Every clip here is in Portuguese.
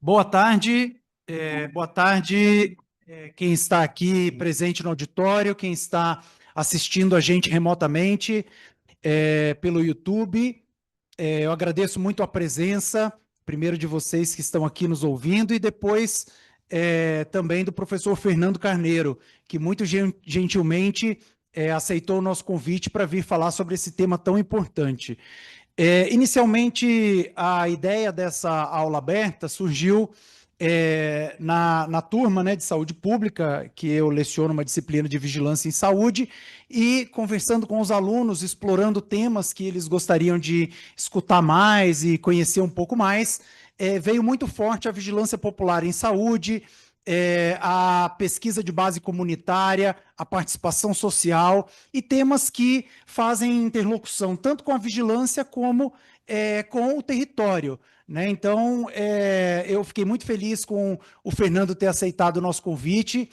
Boa tarde, boa tarde, quem está aqui presente no auditório, quem está assistindo a gente remotamente, pelo YouTube. Eu agradeço muito a presença, primeiro de vocês que estão aqui nos ouvindo, e depois também do professor Fernando Carneiro, que muito gentilmente aceitou o nosso convite para vir falar sobre esse tema tão importante. Inicialmente, a ideia dessa aula aberta surgiu na turma, né, de saúde pública, que eu leciono uma disciplina de vigilância em saúde, e conversando com os alunos, explorando temas que eles gostariam de escutar mais e conhecer um pouco mais, veio muito forte a vigilância popular em saúde, a pesquisa de base comunitária, a participação social e temas que fazem interlocução tanto com a vigilância como com o território. Né? Então, eu fiquei muito feliz com o Fernando ter aceitado o nosso convite.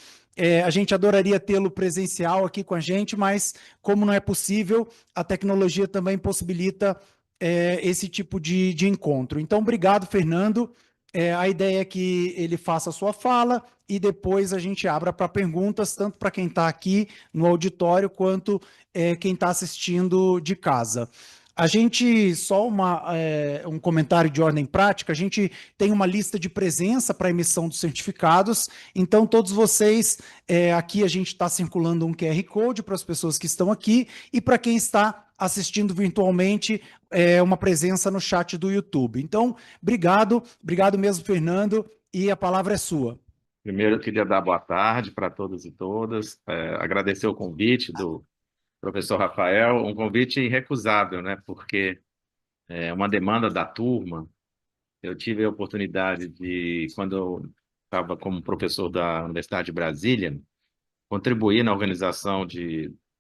A gente adoraria tê-lo presencial aqui com a gente, mas como não é possível, a tecnologia também possibilita esse tipo de encontro. Então, obrigado, Fernando. A ideia é que ele faça a sua fala e depois a gente abra para perguntas, tanto para quem está aqui no auditório quanto quem está assistindo de casa. A gente, só um comentário de ordem prática, a gente tem uma lista de presença para emissão dos certificados, então todos vocês, aqui a gente está circulando um QR Code para as pessoas que estão aqui e para quem está assistindo virtualmente, uma presença no chat do YouTube. Então, obrigado mesmo, Fernando, e a palavra é sua. Primeiro, eu queria dar boa tarde para todos e todas, agradecer o convite do professor Rafael, um convite irrecusável, né? Porque é uma demanda da turma. Eu tive a oportunidade de, quando eu estava como professor da Universidade de Brasília, contribuir na organização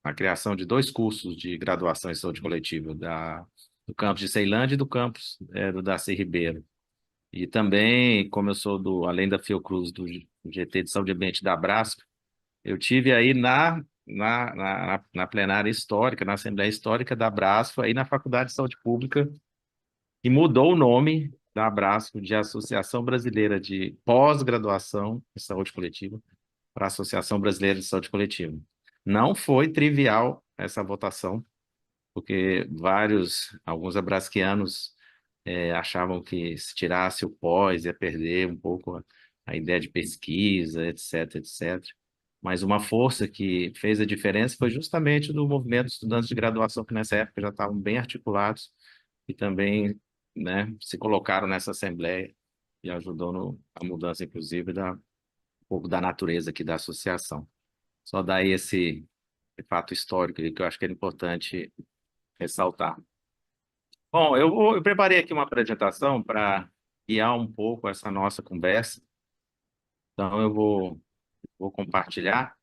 na criação de dois cursos de graduação em saúde coletiva, do campus de Ceilândia e do campus do Darcy Ribeiro. E também, como eu sou além da Fiocruz, do GT de Saúde e Ambiente da Abrasco, eu tive aí na plenária histórica, na Assembleia Histórica da Abrasco, aí na Faculdade de Saúde Pública, que mudou o nome da Abrasco de Associação Brasileira de Pós-Graduação em Saúde Coletiva para Associação Brasileira de Saúde Coletiva. Não foi trivial essa votação, porque alguns abrasquianos achavam que se tirasse o pós ia perder um pouco a ideia de pesquisa, etc, etc. Mas uma força que fez a diferença foi justamente do movimento de estudantes de graduação, que nessa época já estavam bem articulados e também, né, se colocaram nessa assembleia e ajudou a mudança, inclusive, um pouco da natureza aqui da associação. Só daí esse fato histórico que eu acho que é importante ressaltar. Bom, eu preparei aqui uma apresentação para guiar um pouco essa nossa conversa, então vou compartilhar.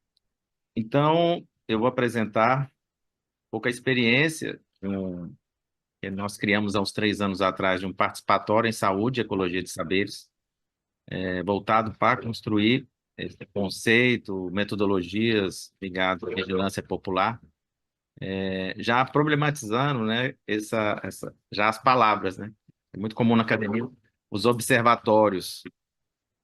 Então, eu vou apresentar um pouco a experiência que nós criamos há uns 3 anos atrás, de um participatório em saúde e ecologia de saberes, voltado para construir esse conceito, metodologias ligadas à vigilância popular, já problematizando, né, já as palavras, né? É muito comum na academia os observatórios,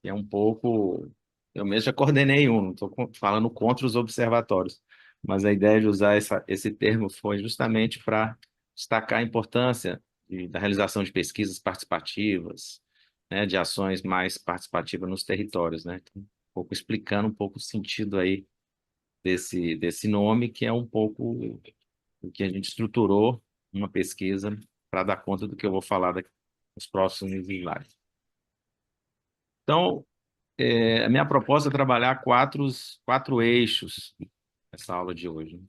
que é um pouco. Eu mesmo já coordenei um, não estou falando contra os observatórios, mas a ideia de usar esse termo foi justamente para destacar a importância da realização de pesquisas participativas, né, de ações mais participativas nos territórios, né? Então, um pouco explicando um pouco o sentido aí desse nome, que é um pouco o que a gente estruturou uma pesquisa para dar conta do que eu vou falar nos próximos slides. Então, a minha proposta é trabalhar quatro eixos nessa aula de hoje.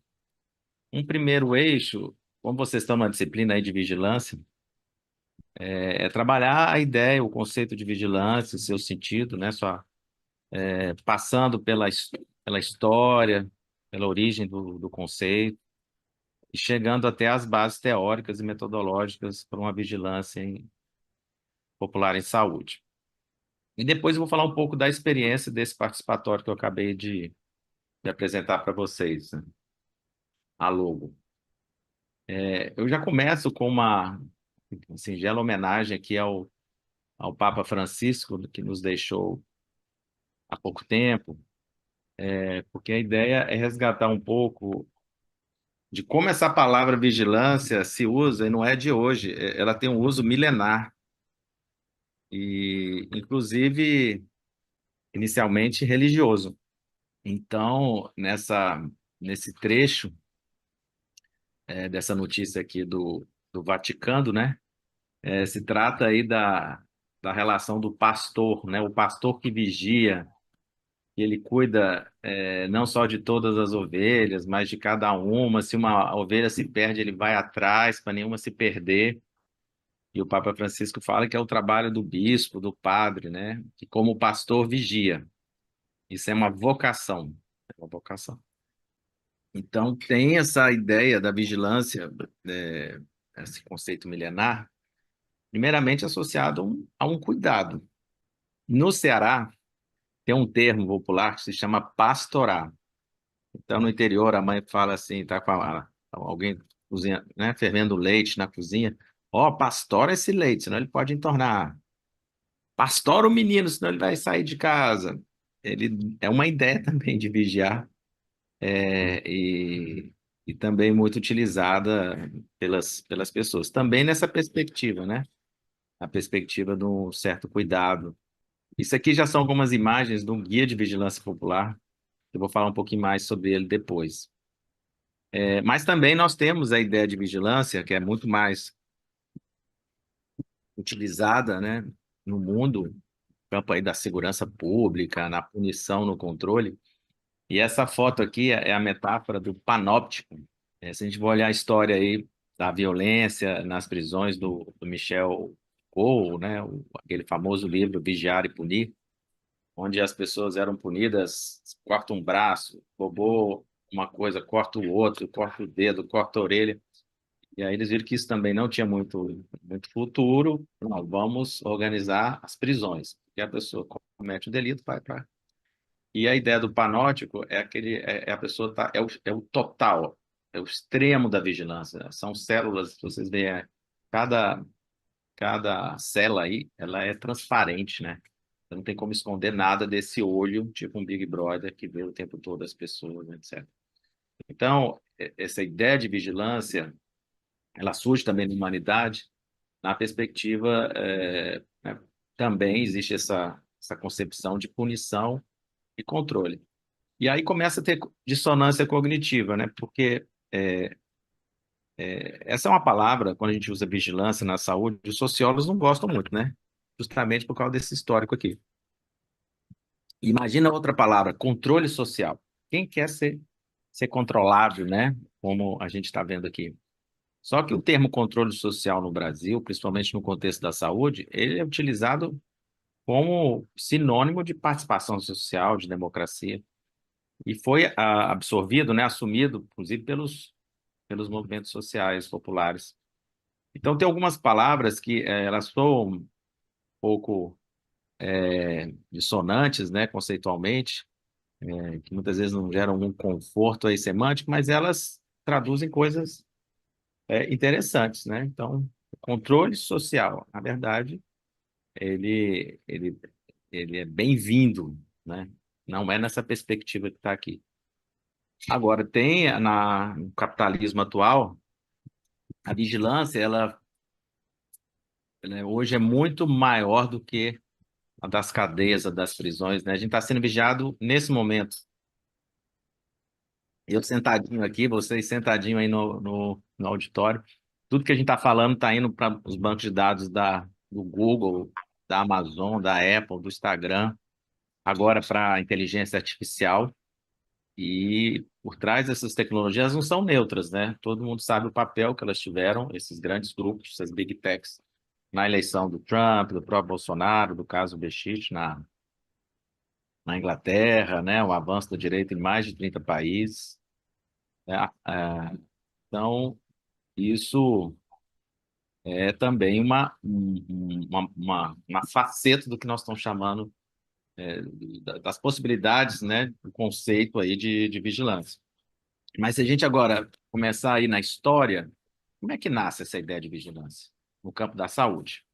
Um primeiro eixo, como vocês estão na disciplina aí de vigilância, é trabalhar a ideia, o conceito de vigilância, seu sentido, né? Passando pela história, pela origem do conceito, e chegando até as bases teóricas e metodológicas para uma vigilância popular em saúde. E depois eu vou falar um pouco da experiência desse participatório que eu acabei de apresentar para vocês, né? A logo. Eu já começo com uma singela homenagem aqui ao Papa Francisco, que nos deixou há pouco tempo, porque a ideia é resgatar um pouco de como essa palavra vigilância se usa, e não é de hoje, ela tem um uso milenar, e inclusive inicialmente religioso. Então, nesse trecho dessa notícia aqui do Vaticano, né, se trata aí da relação do pastor, né, o pastor que vigia, que ele cuida não só de todas as ovelhas, mas de cada uma. Se uma ovelha se perde, ele vai atrás para nenhuma se perder. E o Papa Francisco fala que é o trabalho do bispo, do padre, né, que como pastor vigia. Isso é uma vocação, é uma vocação. Então, tem essa ideia da vigilância, esse conceito milenar, primeiramente associado a um cuidado. No Ceará, tem um termo popular que se chama pastorar. Então, no interior, a mãe fala assim, tá com alguém cozinha, né, fervendo leite na cozinha, ó, pastora esse leite, senão ele pode entornar. Pastora o menino, senão ele vai sair de casa. Ele é uma ideia também de vigiar e também muito utilizada pelas pessoas. Também nessa perspectiva, né? A perspectiva de um certo cuidado. Isso aqui já são algumas imagens de um guia de vigilância popular. Eu vou falar um pouquinho mais sobre ele depois. Mas também nós temos a ideia de vigilância, que é muito mais utilizada, né, no mundo, no campo aí da segurança pública, na punição, no controle. E essa foto aqui é a metáfora do panóptico. Se a gente for olhar a história aí da violência nas prisões do Michel Foucault, né, aquele famoso livro Vigiar e Punir, onde as pessoas eram punidas, corta um braço, roubou uma coisa, corta o outro, corta o dedo, corta a orelha. E aí eles viram que isso também não tinha muito futuro. Não, vamos organizar as prisões. Porque a pessoa comete o delito, vai para. E a ideia do panótico é a pessoa tá, é o total, é o extremo da vigilância. São células, vocês veem, cada, cada célula aí, ela é transparente, né? Você não tem como esconder nada desse olho, tipo um Big Brother que vê o tempo todo as pessoas, etc. Então, essa ideia de vigilância, ela surge também na humanidade, na perspectiva, né, também existe essa concepção de punição e controle. E aí começa a ter dissonância cognitiva, né? Porque essa é uma palavra, quando a gente usa vigilância na saúde, os sociólogos não gostam muito, né? Justamente por causa desse histórico aqui. Imagina outra palavra, controle social. Quem quer ser controlado, né? Como a gente está vendo aqui. Só que o termo controle social no Brasil, principalmente no contexto da saúde, ele é utilizado como sinônimo de participação social, de democracia, e foi absorvido, né, assumido, inclusive, pelos movimentos sociais populares. Então, tem algumas palavras que elas são um pouco dissonantes, né, conceitualmente, que muitas vezes não geram um conforto aí semântico, mas elas traduzem coisas interessantes, né? Então, o controle social, na verdade, ele, ele, ele é bem-vindo, né? Não é nessa perspectiva que está aqui. Agora, no capitalismo atual, a vigilância, ela hoje é muito maior do que a das cadeias, a das prisões, né? A gente está sendo vigiado nesse momento. Eu sentadinho aqui, vocês sentadinho aí no auditório, tudo que a gente está falando está indo para os bancos de dados do Google, da Amazon, da Apple, do Instagram, agora para a inteligência artificial. E por trás dessas tecnologias não são neutras, né? Todo mundo sabe o papel que elas tiveram, esses grandes grupos, essas big techs, na eleição do Trump, do próprio Bolsonaro, do caso Bexic na Inglaterra, né? O avanço da direita em mais de 30 países, né? Então, isso é também uma faceta do que nós estamos chamando das possibilidades, né, do conceito aí de vigilância. Mas se a gente agora começar aí na história, como é que nasce essa ideia de vigilância no campo da saúde?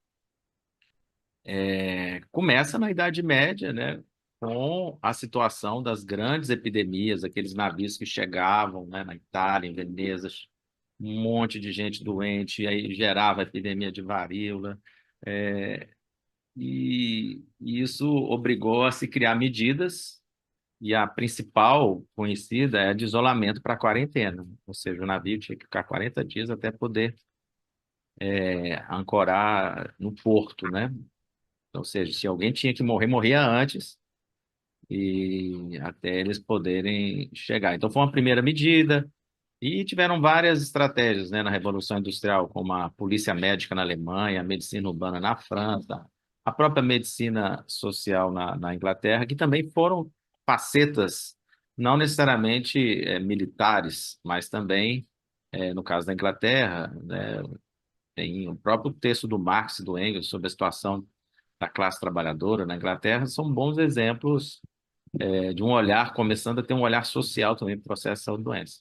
começa na Idade Média, né, com a situação das grandes epidemias, aqueles navios que chegavam, né, na Itália, em Veneza, um monte de gente doente, e aí gerava a epidemia de varíola, é, e isso obrigou a se criar medidas, e a principal conhecida é a de isolamento para quarentena, ou seja, o navio tinha que ficar 40 dias até poder ancorar no porto, né? Ou seja, se alguém tinha que morrer, morria antes, e até eles poderem chegar. Então, foi uma primeira medida, e tiveram várias estratégias, né, na Revolução Industrial, como a polícia médica na Alemanha, a medicina urbana na França, a própria medicina social na Inglaterra, que também foram facetas, não necessariamente militares, mas também, no caso da Inglaterra, né, tem o próprio texto do Marx e do Engels sobre a situação da classe trabalhadora na Inglaterra, são bons exemplos de um olhar, começando a ter um olhar social também para o processo de saúde e doença.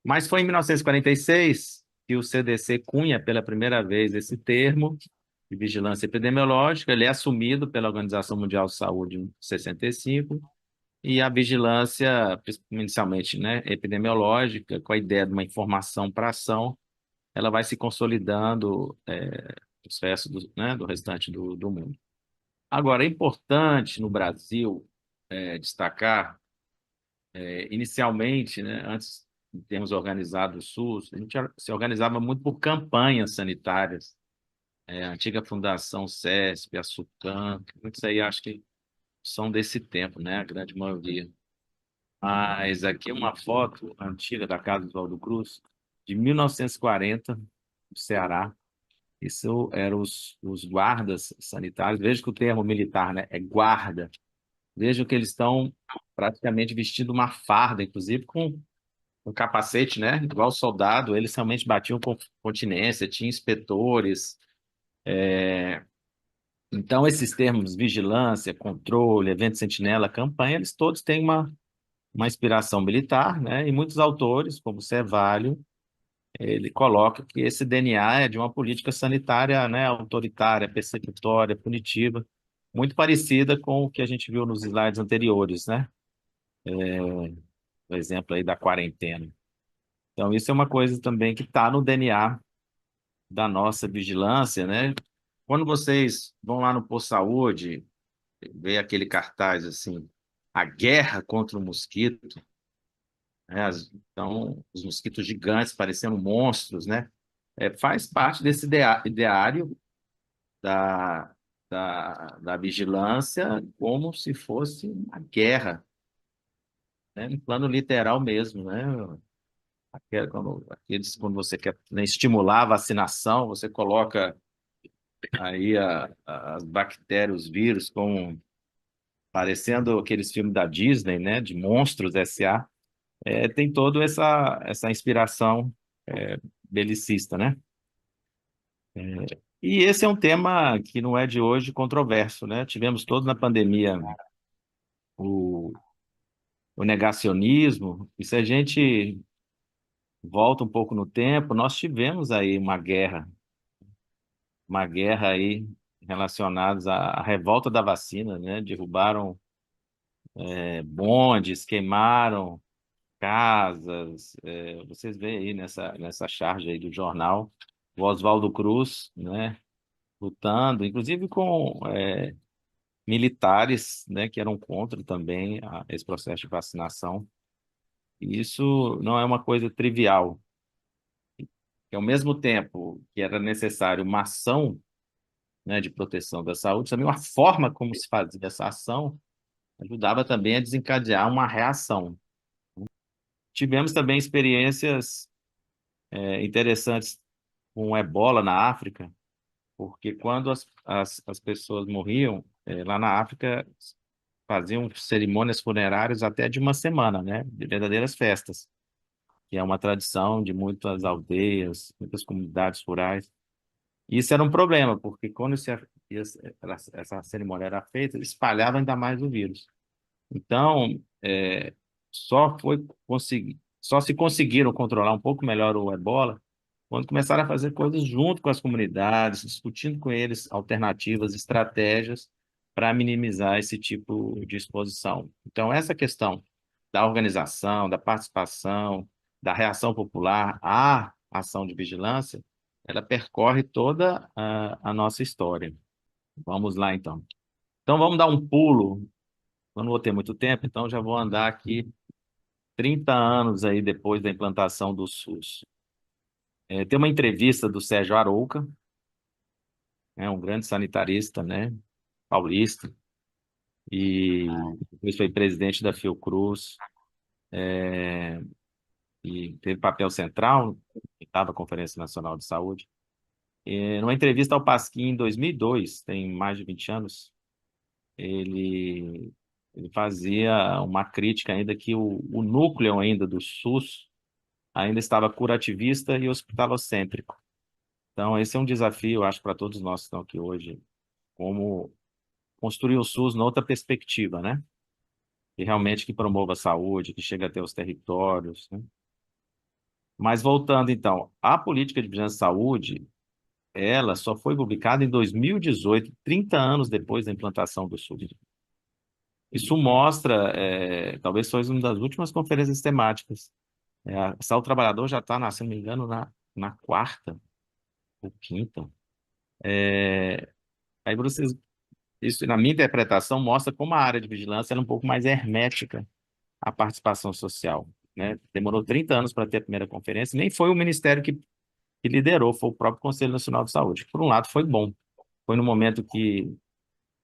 Mas foi em 1946 que o CDC cunha pela primeira vez esse termo de vigilância epidemiológica. Ele é assumido pela Organização Mundial de Saúde em 65, e a vigilância, inicialmente, né, epidemiológica, com a ideia de uma informação para ação, ela vai se consolidando no resto né, do restante do mundo. Agora, é importante no Brasil destacar, inicialmente, né, antes de termos organizado o SUS, a gente se organizava muito por campanhas sanitárias. A antiga Fundação CESP, a SUCAM, muitos aí acho que são desse tempo, né, a grande maioria. Mas aqui é uma foto antiga da Casa do Oswaldo Cruz, de 1940, no Ceará. Isso eram os guardas sanitários. Veja que o termo militar, né, é guarda. Vejam que eles estão praticamente vestindo uma farda, inclusive com um capacete, né? Igual soldado. Eles realmente batiam com continência, tinha inspetores. Então, esses termos vigilância, controle, evento sentinela, campanha, eles todos têm uma inspiração militar, né? E muitos autores, como Cevalho, ele coloca que esse DNA é de uma política sanitária, né, autoritária, persecutória, punitiva, muito parecida com o que a gente viu nos slides anteriores, né? O exemplo aí da quarentena. Então, isso é uma coisa também que está no DNA da nossa vigilância, né? Quando vocês vão lá no Posto Saúde, vê aquele cartaz assim, a guerra contra o mosquito, né? Então, os mosquitos gigantes parecendo monstros, né? Faz parte desse ideário da, da vigilância como se fosse uma guerra, né? Em plano literal mesmo, né? Quando você quer, né, estimular a vacinação, você coloca aí as bactérias, os vírus, como parecendo aqueles filmes da Disney, né? De monstros S.A. Tem toda essa inspiração belicista, né? E esse é um tema que não é de hoje controverso, né? Tivemos todos na pandemia o, o negacionismo, e se a gente volta um pouco no tempo, nós tivemos aí uma guerra aí relacionada à revolta da vacina, né? Derrubaram bondes, queimaram casas. Vocês veem aí nessa charge aí do jornal, o Oswaldo Cruz, né? Lutando, inclusive com militares, né, que eram contra também esse processo de vacinação. E isso não é uma coisa trivial. Que ao mesmo tempo que era necessário uma ação, né, de proteção da saúde, também uma forma como se fazia essa ação ajudava também a desencadear uma reação. Tivemos também experiências interessantes com o Ebola na África, porque quando as pessoas morriam, lá na África, faziam cerimônias funerárias até de uma semana, né? De verdadeiras festas, que é uma tradição de muitas aldeias, muitas comunidades rurais. E isso era um problema, porque quando essa cerimônia era feita, espalhava ainda mais o vírus. Então, só se conseguiram controlar um pouco melhor o Ebola quando começaram a fazer coisas junto com as comunidades, discutindo com eles alternativas, estratégias para minimizar esse tipo de exposição. Então, essa questão da organização, da participação, da reação popular à ação de vigilância, ela percorre toda a nossa história. Vamos lá, então. Então, vamos dar um pulo. Eu não vou ter muito tempo, então já vou andar aqui 30 anos aí depois da implantação do SUS. Tem uma entrevista do Sérgio Arouca, um grande sanitarista, né, paulista, e depois foi presidente da Fiocruz, e teve papel central na oitava Conferência Nacional de Saúde. Numa entrevista ao Pasquim em 2002, tem mais de 20 anos, ele fazia uma crítica ainda que o núcleo ainda do SUS ainda estava curativista e hospitalocêntrico. Então, esse é um desafio, acho, para todos nós que estão aqui hoje, como construir o SUS noutra perspectiva, né? E realmente que promova a saúde, que chega até os territórios, né? Mas voltando, então, a política de vigilância e saúde, ela só foi publicada em 2018, 30 anos depois da implantação do SUS. Isso mostra, talvez foi uma das últimas conferências temáticas. A Saúde do Trabalhador já está, se não me engano, na quarta ou quinta. Aí vocês, isso, na minha interpretação, mostra como a área de vigilância era um pouco mais hermética à participação social, né? Demorou 30 anos para ter a primeira conferência, nem foi o Ministério que liderou, foi o próprio Conselho Nacional de Saúde. Por um lado, foi bom. Foi no momento que,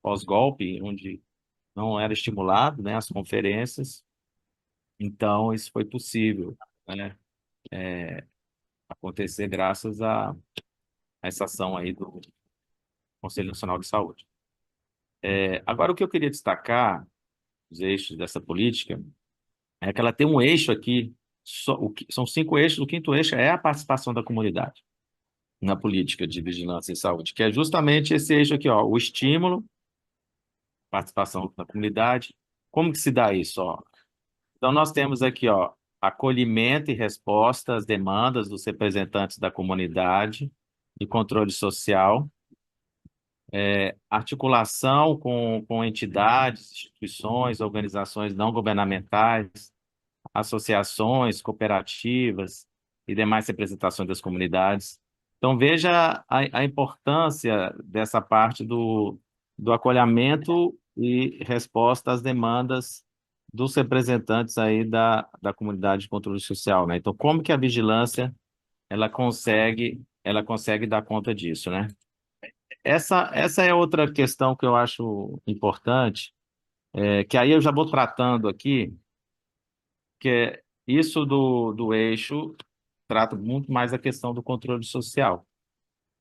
pós-golpe, onde não era estimulado, né, as conferências, então isso foi possível, né, acontecer graças a essa ação aí do Conselho Nacional de Saúde. Agora, o que eu queria destacar, os eixos dessa política, é que ela tem um eixo aqui, são 5 eixos, o quinto eixo é a participação da comunidade na política de vigilância em saúde, que é justamente esse eixo aqui, ó, o estímulo, participação da comunidade. Como que se dá isso, ó? Então, nós temos aqui, ó, acolhimento e resposta às demandas dos representantes da comunidade e controle social, articulação com entidades, instituições, organizações não governamentais, associações, cooperativas e demais representações das comunidades. Então, veja a importância dessa parte do acolhimento e resposta às demandas dos representantes aí da comunidade de controle social, né? Então, como que a vigilância ela consegue dar conta disso, né? Essa é outra questão que eu acho importante, que aí eu já vou tratando aqui, que é isso do eixo trata muito mais a questão do controle social.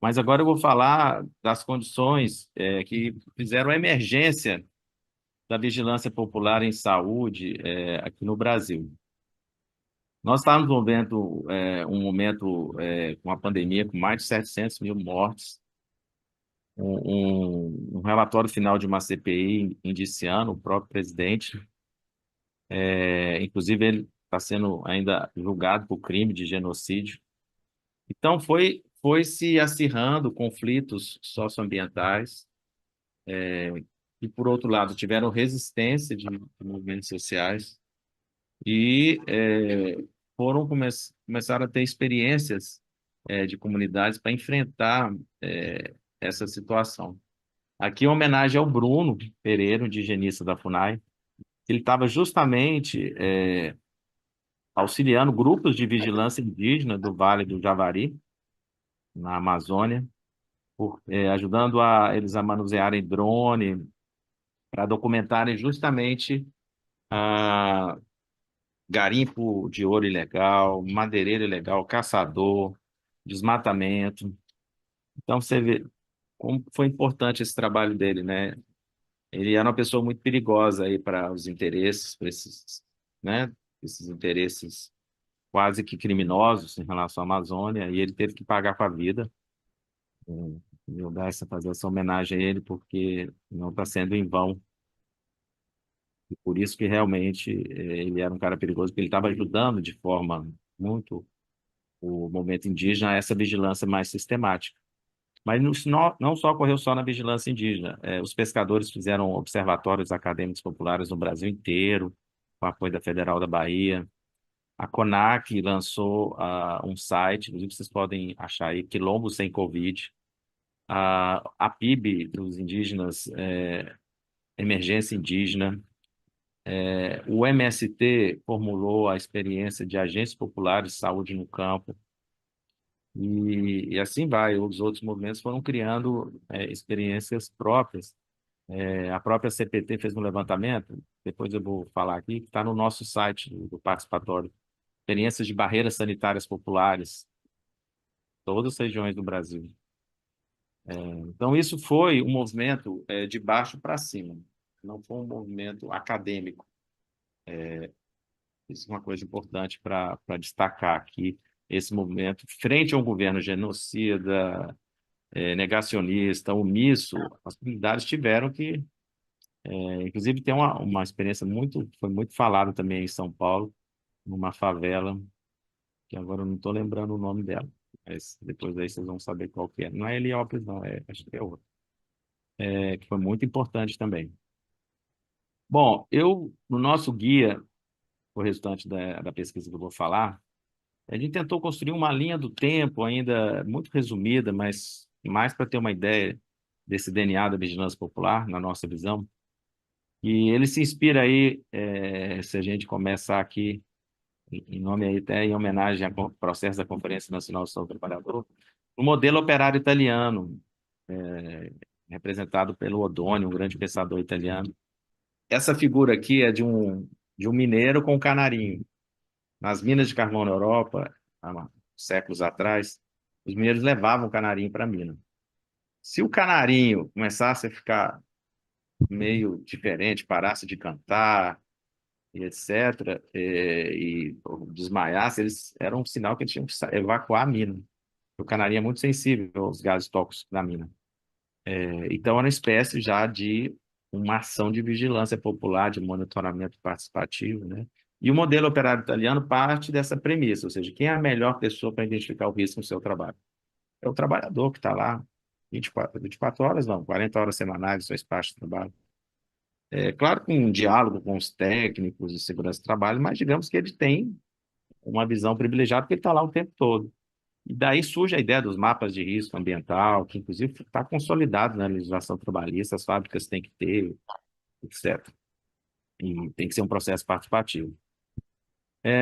Mas agora eu vou falar das condições que fizeram a emergência da vigilância popular em saúde aqui no Brasil. Nós estávamos vivendo um momento com a pandemia com mais de 700 mil mortes, um relatório final de uma CPI indiciando o próprio presidente, inclusive ele está sendo ainda julgado por crime de genocídio. Então foi se acirrando conflitos socioambientais, e, por outro lado, tiveram resistência de movimentos sociais e começaram a ter experiências de comunidades para enfrentar essa situação. Aqui, em homenagem ao Bruno Pereira, indigenista da FUNAI, ele estava justamente auxiliando grupos de vigilância indígena do Vale do Javari, na Amazônia, ajudando eles a manusearem drone, para documentarem justamente a garimpo de ouro ilegal, madeireiro ilegal, caçador, desmatamento. Então, você vê como foi importante esse trabalho dele, né? Ele era uma pessoa muito perigosa aí para os interesses, para esses, né? Esses interesses quase que criminosos em relação à Amazônia, e ele teve que pagar com a vida. Fazer essa homenagem a ele, porque não está sendo em vão. E por isso que realmente ele era um cara perigoso, porque ele estava ajudando de forma muito o movimento indígena a essa vigilância mais sistemática. Mas não só ocorreu só na vigilância indígena. Os pescadores fizeram observatórios acadêmicos populares no Brasil inteiro, com apoio da Federal da Bahia. A CONAC lançou um site, inclusive vocês podem achar aí, Quilombo Sem Covid. A PIB dos indígenas, Emergência Indígena. O MST formulou a experiência de agentes populares de saúde no campo. E assim vai, os outros movimentos foram criando experiências próprias. A própria CPT fez um levantamento, depois eu vou falar aqui, que está no nosso site do participatório. Experiências de barreiras sanitárias populares, todas as regiões do Brasil. Então, isso foi um movimento de baixo para cima, não foi um movimento acadêmico. Isso é uma coisa importante para destacar aqui, esse movimento, frente a um governo genocida, negacionista, omisso, as comunidades tiveram que, inclusive tem uma experiência foi muito falada também em São Paulo, numa favela, que agora eu não estou lembrando o nome dela, mas depois aí vocês vão saber qual que é. Não é Heliópolis, não, acho que é outra, que foi muito importante também. Bom, no nosso guia, o restante da pesquisa que eu vou falar, a gente tentou construir uma linha do tempo ainda muito resumida, mas mais para ter uma ideia desse DNA da vigilância popular, na nossa visão. E ele se inspira aí, se a gente começar aqui, em nome aí até em homenagem ao processo da Conferência Nacional do Saúde do Trabalhador, o modelo operário italiano, representado pelo Odoni, um grande pensador italiano. Essa figura aqui é de um mineiro com um canarinho. Nas minas de carvão na Europa, há séculos atrás, os mineiros levavam o canarinho para a mina. Se o canarinho começasse a ficar meio diferente, parasse de cantar, e etc., e desmaiasse, era um sinal que eles tinham que evacuar a mina. O canarinho é muito sensível aos gases tóxicos da mina. Então, era uma espécie já de uma ação de vigilância popular, de monitoramento participativo, né? E o modelo operário italiano parte dessa premissa, ou seja, quem é a melhor pessoa para identificar o risco no seu trabalho? É o trabalhador que está lá 24 horas, não, 40 horas semanais, seu espaço de trabalho. Claro, com um diálogo com os técnicos de segurança do trabalho, mas digamos que ele tem uma visão privilegiada porque ele está lá o tempo todo. E daí surge a ideia dos mapas de risco ambiental, que inclusive está consolidado na legislação trabalhista, as fábricas têm que ter, etc. E tem que ser um processo participativo.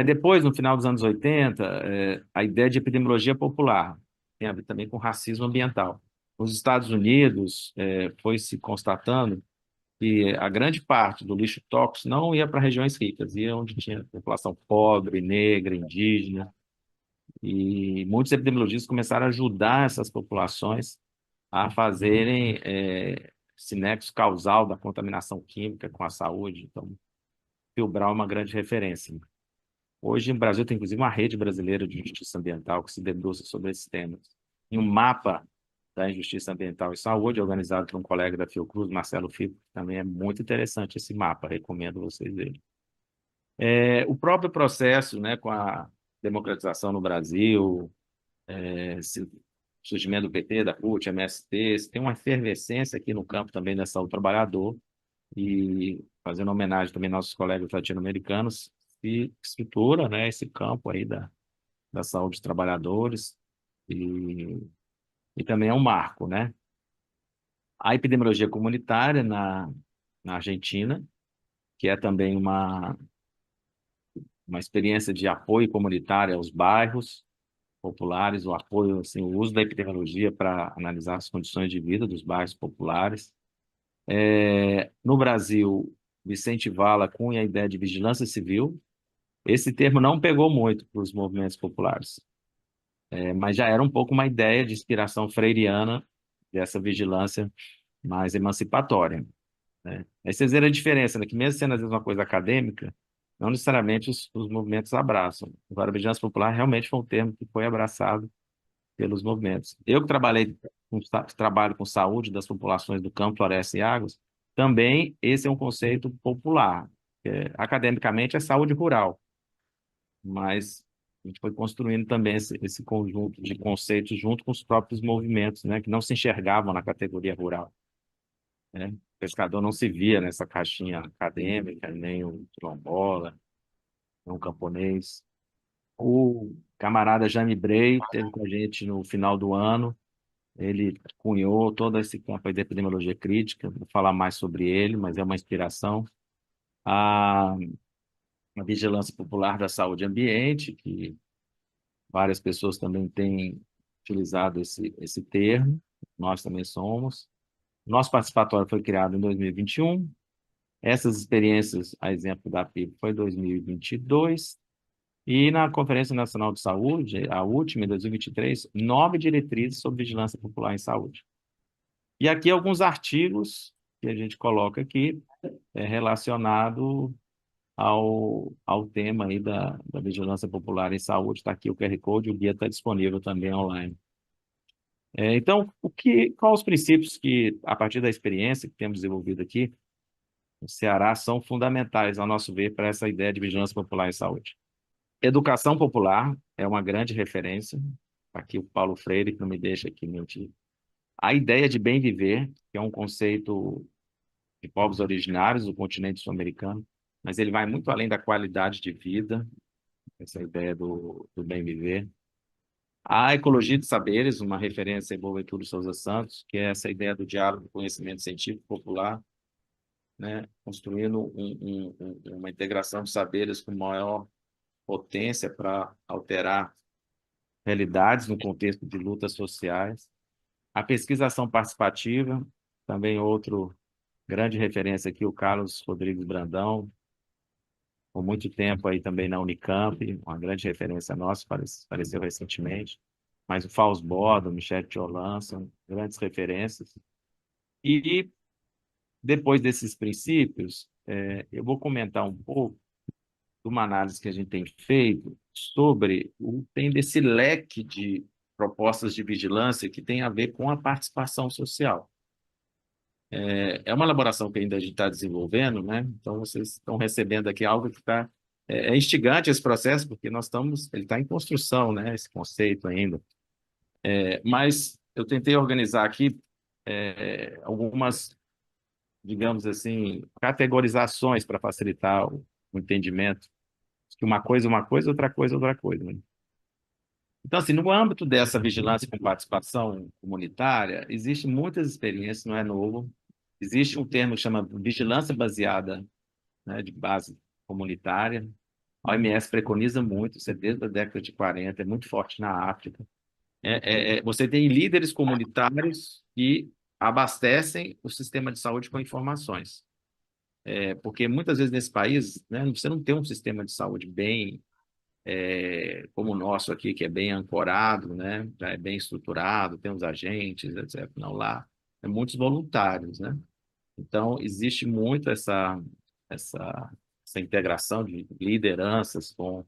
Depois, no final dos anos 80, a ideia de epidemiologia popular tem a ver também com racismo ambiental. Nos Estados Unidos, foi se constatando que a grande parte do lixo tóxico não ia para regiões ricas, ia onde tinha população pobre, negra, indígena, e muitos epidemiologistas começaram a ajudar essas populações a fazerem esse nexo causal da contaminação química com a saúde. Então, Phil Brown é uma grande referência. Hoje, no Brasil, tem inclusive uma rede brasileira de justiça ambiental que se debruça sobre esses temas. E um mapa da injustiça ambiental e saúde, organizado por um colega da Fiocruz, Marcelo Fico, também é muito interessante esse mapa, recomendo vocês verem. O próprio processo, né, com a democratização no Brasil, surgimento do PT, da CUT, MST, tem uma efervescência aqui no campo também da saúde do trabalhador, e fazendo homenagem também aos nossos colegas latino-americanos, se estrutura, né, esse campo aí da saúde dos trabalhadores, e também é um marco, né? A epidemiologia comunitária na Argentina, que é também uma experiência de apoio comunitário aos bairros populares, o apoio, assim, o uso da epidemiologia para analisar as condições de vida dos bairros populares. No Brasil, Vicente Vala cunha a ideia de vigilância civil. Esse termo não pegou muito para os movimentos populares, mas já era um pouco uma ideia de inspiração freiriana dessa vigilância mais emancipatória, né? Aí vocês viram a diferença, né? Que mesmo sendo às vezes uma coisa acadêmica, não necessariamente os movimentos abraçam. Agora, a vigilância popular realmente foi um termo que foi abraçado pelos movimentos. Eu que trabalho com saúde das populações do campo, floresta e águas, também esse é um conceito popular. Academicamente é saúde rural, mas A gente foi construindo também esse conjunto de conceitos junto com os próprios movimentos, né, que não se enxergavam na categoria rural, né? O pescador não se via nessa caixinha acadêmica, nem o quilombola, nem o camponês. O camarada Jaime Brey teve com a gente no final do ano. Ele cunhou todo esse campo aí de epidemiologia crítica. Vou falar mais sobre ele, mas é uma inspiração. A, a vigilância popular da saúde e ambiente, que várias pessoas também têm utilizado esse termo. Nós também somos. Nosso participatório foi criado em 2021. Essas experiências, a exemplo da PIB, foi em 2022. E na Conferência Nacional de Saúde, a última, em 2023, 9 diretrizes sobre vigilância popular em saúde. E aqui alguns artigos que a gente coloca aqui relacionado ao tema aí da vigilância popular em saúde. Está aqui o QR Code, o guia está disponível também online. Então, quais os princípios que, a partir da experiência que temos desenvolvido aqui, no Ceará, são fundamentais, ao nosso ver, para essa ideia de vigilância popular em saúde? Educação popular é uma grande referência. Aqui o Paulo Freire, que não me deixa aqui mentir. A ideia de bem viver, que é um conceito de povos originários do continente sul-americano, mas ele vai muito além da qualidade de vida, essa ideia do bem viver. A ecologia de saberes, uma referência em Boaventura Souza Santos, que é essa ideia do diálogo do conhecimento científico popular, né, construindo uma integração de saberes com maior potência para alterar realidades no contexto de lutas sociais. A pesquisação participativa, também outro grande referência aqui, o Carlos Rodrigues Brandão, por muito tempo aí também na Unicamp, uma grande referência nossa, apareceu recentemente. Mas o Fausto Boda, o Michel Tiolan, são grandes referências. E depois desses princípios, eu vou comentar um pouco de uma análise que a gente tem feito sobre tem desse leque de propostas de vigilância que tem a ver com a participação social. É uma elaboração que ainda a gente está desenvolvendo, né? Então, vocês estão recebendo aqui algo que está... É instigante esse processo, porque ele está em construção, né? Esse conceito ainda. Mas eu tentei organizar aqui algumas, digamos assim, categorizações para facilitar o entendimento. Que uma coisa é uma coisa, outra coisa é outra coisa, né? Então, assim, no âmbito dessa vigilância com participação comunitária, existem muitas experiências, não é novo. Existe um termo que chama vigilância baseada, né, de base comunitária. A OMS preconiza muito, isso é desde a década de 40, é muito forte na África. Você tem líderes comunitários que abastecem o sistema de saúde com informações. Porque muitas vezes nesse país, né, você não tem um sistema de saúde bem como o nosso aqui, que é bem ancorado, né? Já é bem estruturado, tem os agentes, etc. Não, lá é muitos voluntários, né? Então, existe muito essa, essa integração de lideranças com o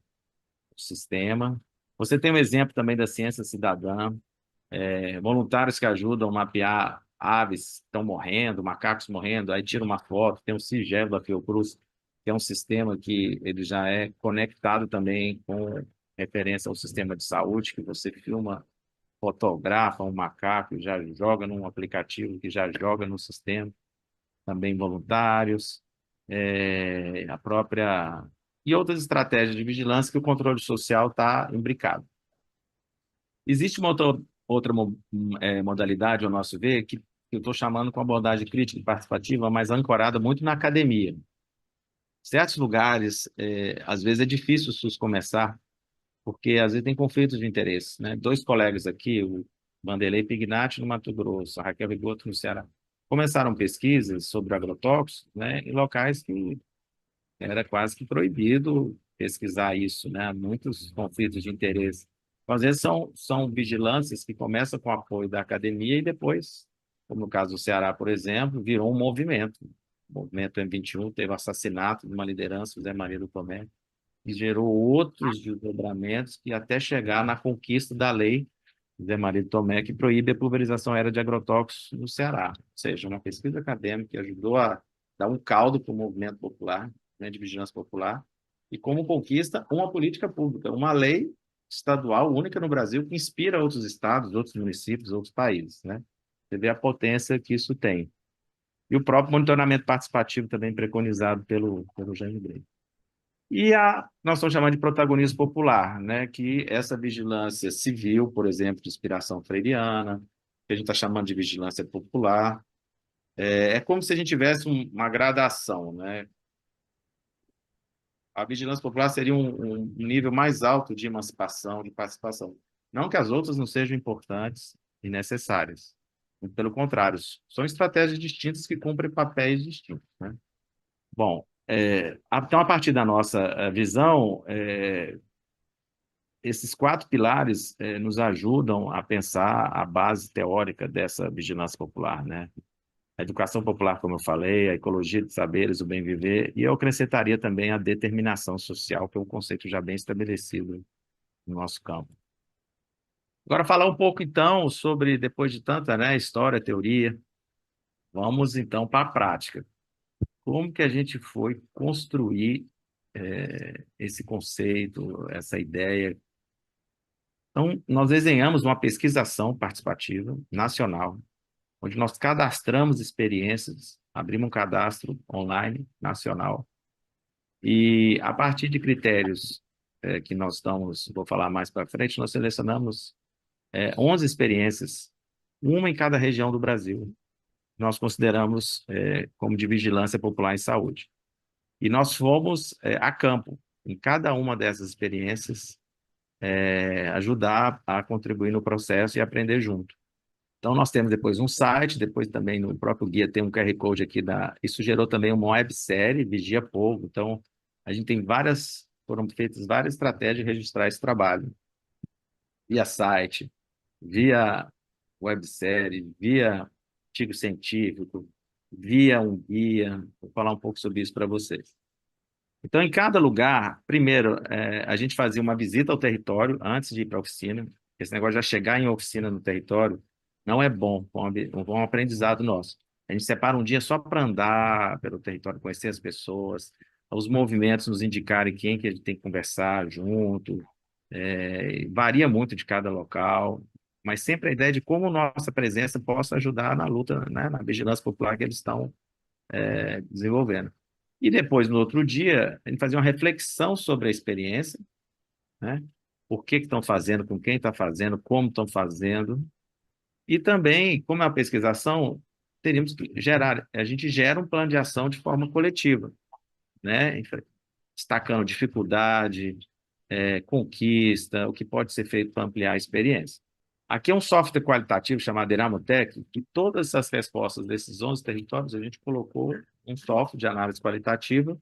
sistema. Você tem um exemplo também da ciência cidadã, voluntários que ajudam a mapear aves que estão morrendo, macacos morrendo, aí tira uma foto, tem o CIGEV da Fiocruz, que é um sistema que ele já é conectado também com referência ao sistema de saúde, que você filma, fotografa um macaco, já joga num aplicativo, que já joga no sistema, também voluntários, a própria... E outras estratégias de vigilância que o controle social está imbricado. Existe uma outra modalidade, ao nosso ver, que eu estou chamando com abordagem crítica e participativa, mas ancorada muito na academia. Certos lugares, às vezes é difícil o SUS começar, porque às vezes tem conflitos de interesses, né? Dois colegas aqui, o Vanderlei Pignatti no Mato Grosso, a Raquel Rigoto no Ceará, começaram pesquisas sobre agrotóxicos, né, em locais que era quase que proibido pesquisar isso, né? Muitos conflitos de interesse. Então, às vezes são vigilâncias que começam com o apoio da academia e depois, como no caso do Ceará, por exemplo, virou um movimento. O movimento M21 teve o assassinato de uma liderança, José Maria do Tomé, e gerou outros desdobramentos que até chegar na conquista da lei José Maria do Tomé, que proíbe a pulverização aérea de agrotóxicos no Ceará. Ou seja, uma pesquisa acadêmica que ajudou a dar um caldo para o movimento popular, né, de vigilância popular, e como conquista uma política pública, uma lei estadual única no Brasil que inspira outros estados, outros municípios, outros países, né? Você vê a potência que isso tem. E o próprio monitoramento participativo também preconizado pelo Jaime Grey. E nós estamos chamando de protagonismo popular, né? Que essa vigilância civil, por exemplo, de inspiração freiriana, que a gente está chamando de vigilância popular, é como se a gente tivesse uma gradação, né? A vigilância popular seria um nível mais alto de emancipação, de participação. Não que as outras não sejam importantes e necessárias. Muito pelo contrário, são estratégias distintas que cumprem papéis distintos, né? Bom, então, a partir da nossa visão, esses 4 pilares nos ajudam a pensar a base teórica dessa vigilância popular, né? A educação popular, como eu falei, a ecologia de saberes, o bem viver, e eu acrescentaria também a determinação social, que é um conceito já bem estabelecido no nosso campo. Agora, falar um pouco, então, sobre, depois de tanta, né, história, teoria, vamos, então, para a prática. Como que a gente foi construir esse conceito, essa ideia? Então, nós desenhamos uma pesquisação participativa nacional, onde nós cadastramos experiências, abrimos um cadastro online nacional, e a partir de critérios que nós estamos, vou falar mais para frente, nós selecionamos 11 experiências, uma em cada região do Brasil, nós consideramos como de vigilância popular em saúde. E nós fomos a campo, em cada uma dessas experiências, ajudar a contribuir no processo e aprender junto. Então, nós temos depois um site, depois também no próprio guia tem um QR Code aqui. Isso gerou também uma websérie, Vigia Povo. Então, a gente tem foram feitas várias estratégias de registrar esse trabalho. Via site, via websérie, via artigo científico, via um guia. Vou falar um pouco sobre isso para vocês. Então, em cada lugar, primeiro, a gente fazia uma visita ao território antes de ir para a oficina. Esse negócio de já chegar em oficina no território não é bom, um bom aprendizado nosso. A gente separa um dia só para andar pelo território, conhecer as pessoas, os movimentos nos indicarem quem que a gente tem que conversar junto. Varia muito de cada local, mas sempre a ideia de como nossa presença possa ajudar na luta, né, na vigilância popular que eles estão desenvolvendo. E depois, no outro dia, a gente fazia uma reflexão sobre a experiência, né? Por que estão fazendo, com quem está fazendo, como estão fazendo. E também, como é uma pesquisação, teríamos que a gente gera um plano de ação de forma coletiva, né? Destacando dificuldade, conquista, o que pode ser feito para ampliar a experiência. Aqui é um software qualitativo chamado Eramotec, e todas essas respostas desses 11 territórios, a gente colocou um software de análise qualitativa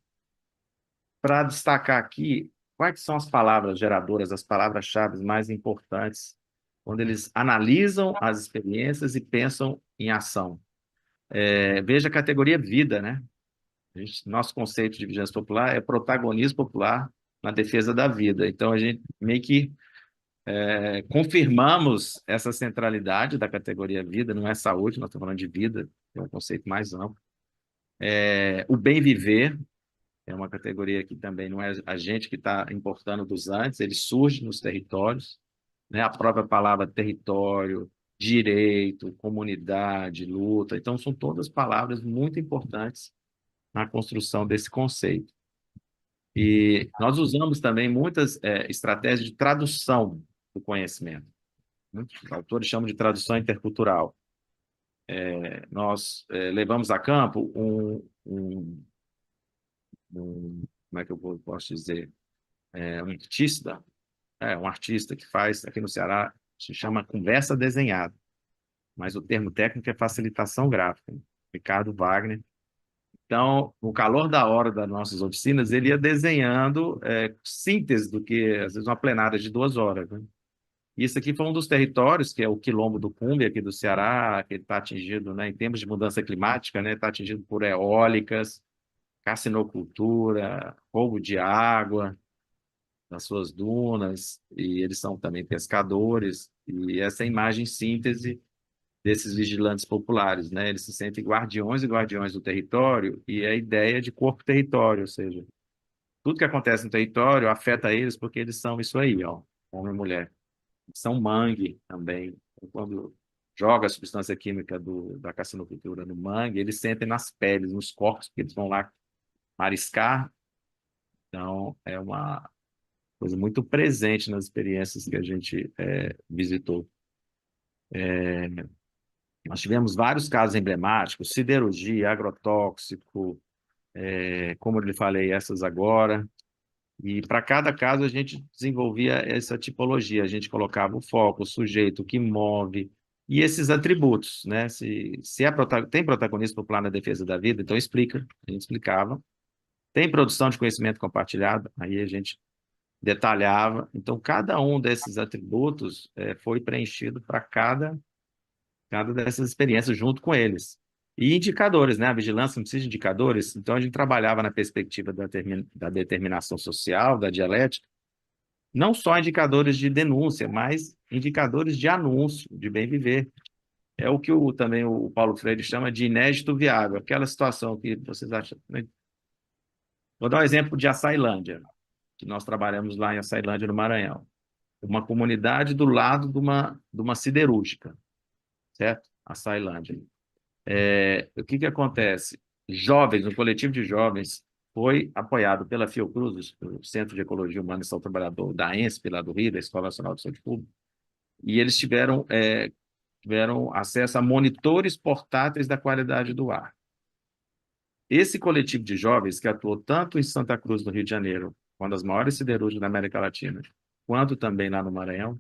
para destacar aqui quais são as palavras geradoras, as palavras-chave mais importantes, quando eles analisam as experiências e pensam em ação. Veja a categoria vida, né? Nosso conceito de vigilância popular é protagonismo popular na defesa da vida. Então, a gente meio que confirmamos essa centralidade da categoria vida, não é saúde, nós estamos falando de vida, é um conceito mais amplo. O bem viver é uma categoria que também não é a gente que está importando dos antes, ele surge nos territórios, né? A própria palavra território, direito, comunidade, luta, então são todas palavras muito importantes na construção desse conceito. E nós usamos também muitas estratégias de tradução do conhecimento. Muitos autores chamam de tradução intercultural. Nós levamos a campo como é que eu posso dizer? Um artista que faz, aqui no Ceará, se chama conversa desenhada, mas o termo técnico é facilitação gráfica. Ricardo Wagner. Então, no calor da hora das nossas oficinas, ele ia desenhando síntese do que, às vezes, uma plenária de 2 horas, né? Isso aqui foi um dos territórios, que é o Quilombo do Cumbe, aqui do Ceará, que está atingido, né, em termos de mudança climática, né, está atingido por eólicas, carcinocultura, roubo de água nas suas dunas, e eles são também pescadores, e essa imagem síntese desses vigilantes populares, né? Eles se sentem guardiões e guardiões do território, e a ideia de corpo-território, ou seja, tudo que acontece no território afeta eles porque eles são isso aí, ó. homem e mulher. São mangue também. Quando joga a substância química da carcinocultura no mangue, eles sentem nas peles, nos corpos, porque eles vão lá mariscar. Então, é uma coisa muito presente nas experiências que a gente visitou. Nós tivemos vários casos emblemáticos, siderurgia, agrotóxico, como eu lhe falei, essas agora. E para cada caso a gente desenvolvia essa tipologia, a gente colocava o foco, o sujeito, o que move, e esses atributos, né? Se tem protagonismo popular na defesa da vida, então explica, a gente explicava. Tem produção de conhecimento compartilhado, aí a gente detalhava. Então, cada um desses atributos foi preenchido para cada dessas experiências junto com eles. E indicadores, né? A vigilância não precisa de indicadores, então a gente trabalhava na perspectiva da determinação social, da dialética, não só indicadores de denúncia, mas indicadores de anúncio, de bem viver. É o que também o Paulo Freire chama de inédito viável, aquela situação que vocês acham, né? Vou dar um exemplo de Açailândia, que nós trabalhamos lá em Açailândia, no Maranhão. Uma comunidade do lado de uma siderúrgica, certo? Açailândia. O que acontece? Jovens, um coletivo de jovens foi apoiado pela Fiocruz, o Centro de Ecologia Humana e Saúde do Trabalhador, da ENSP, lá do Rio, da Escola Nacional de Saúde Pública, e eles tiveram acesso a monitores portáteis da qualidade do ar. Esse coletivo de jovens, que atuou tanto em Santa Cruz, do Rio de Janeiro, uma das maiores siderúrgicas da América Latina, quanto também lá no Maranhão,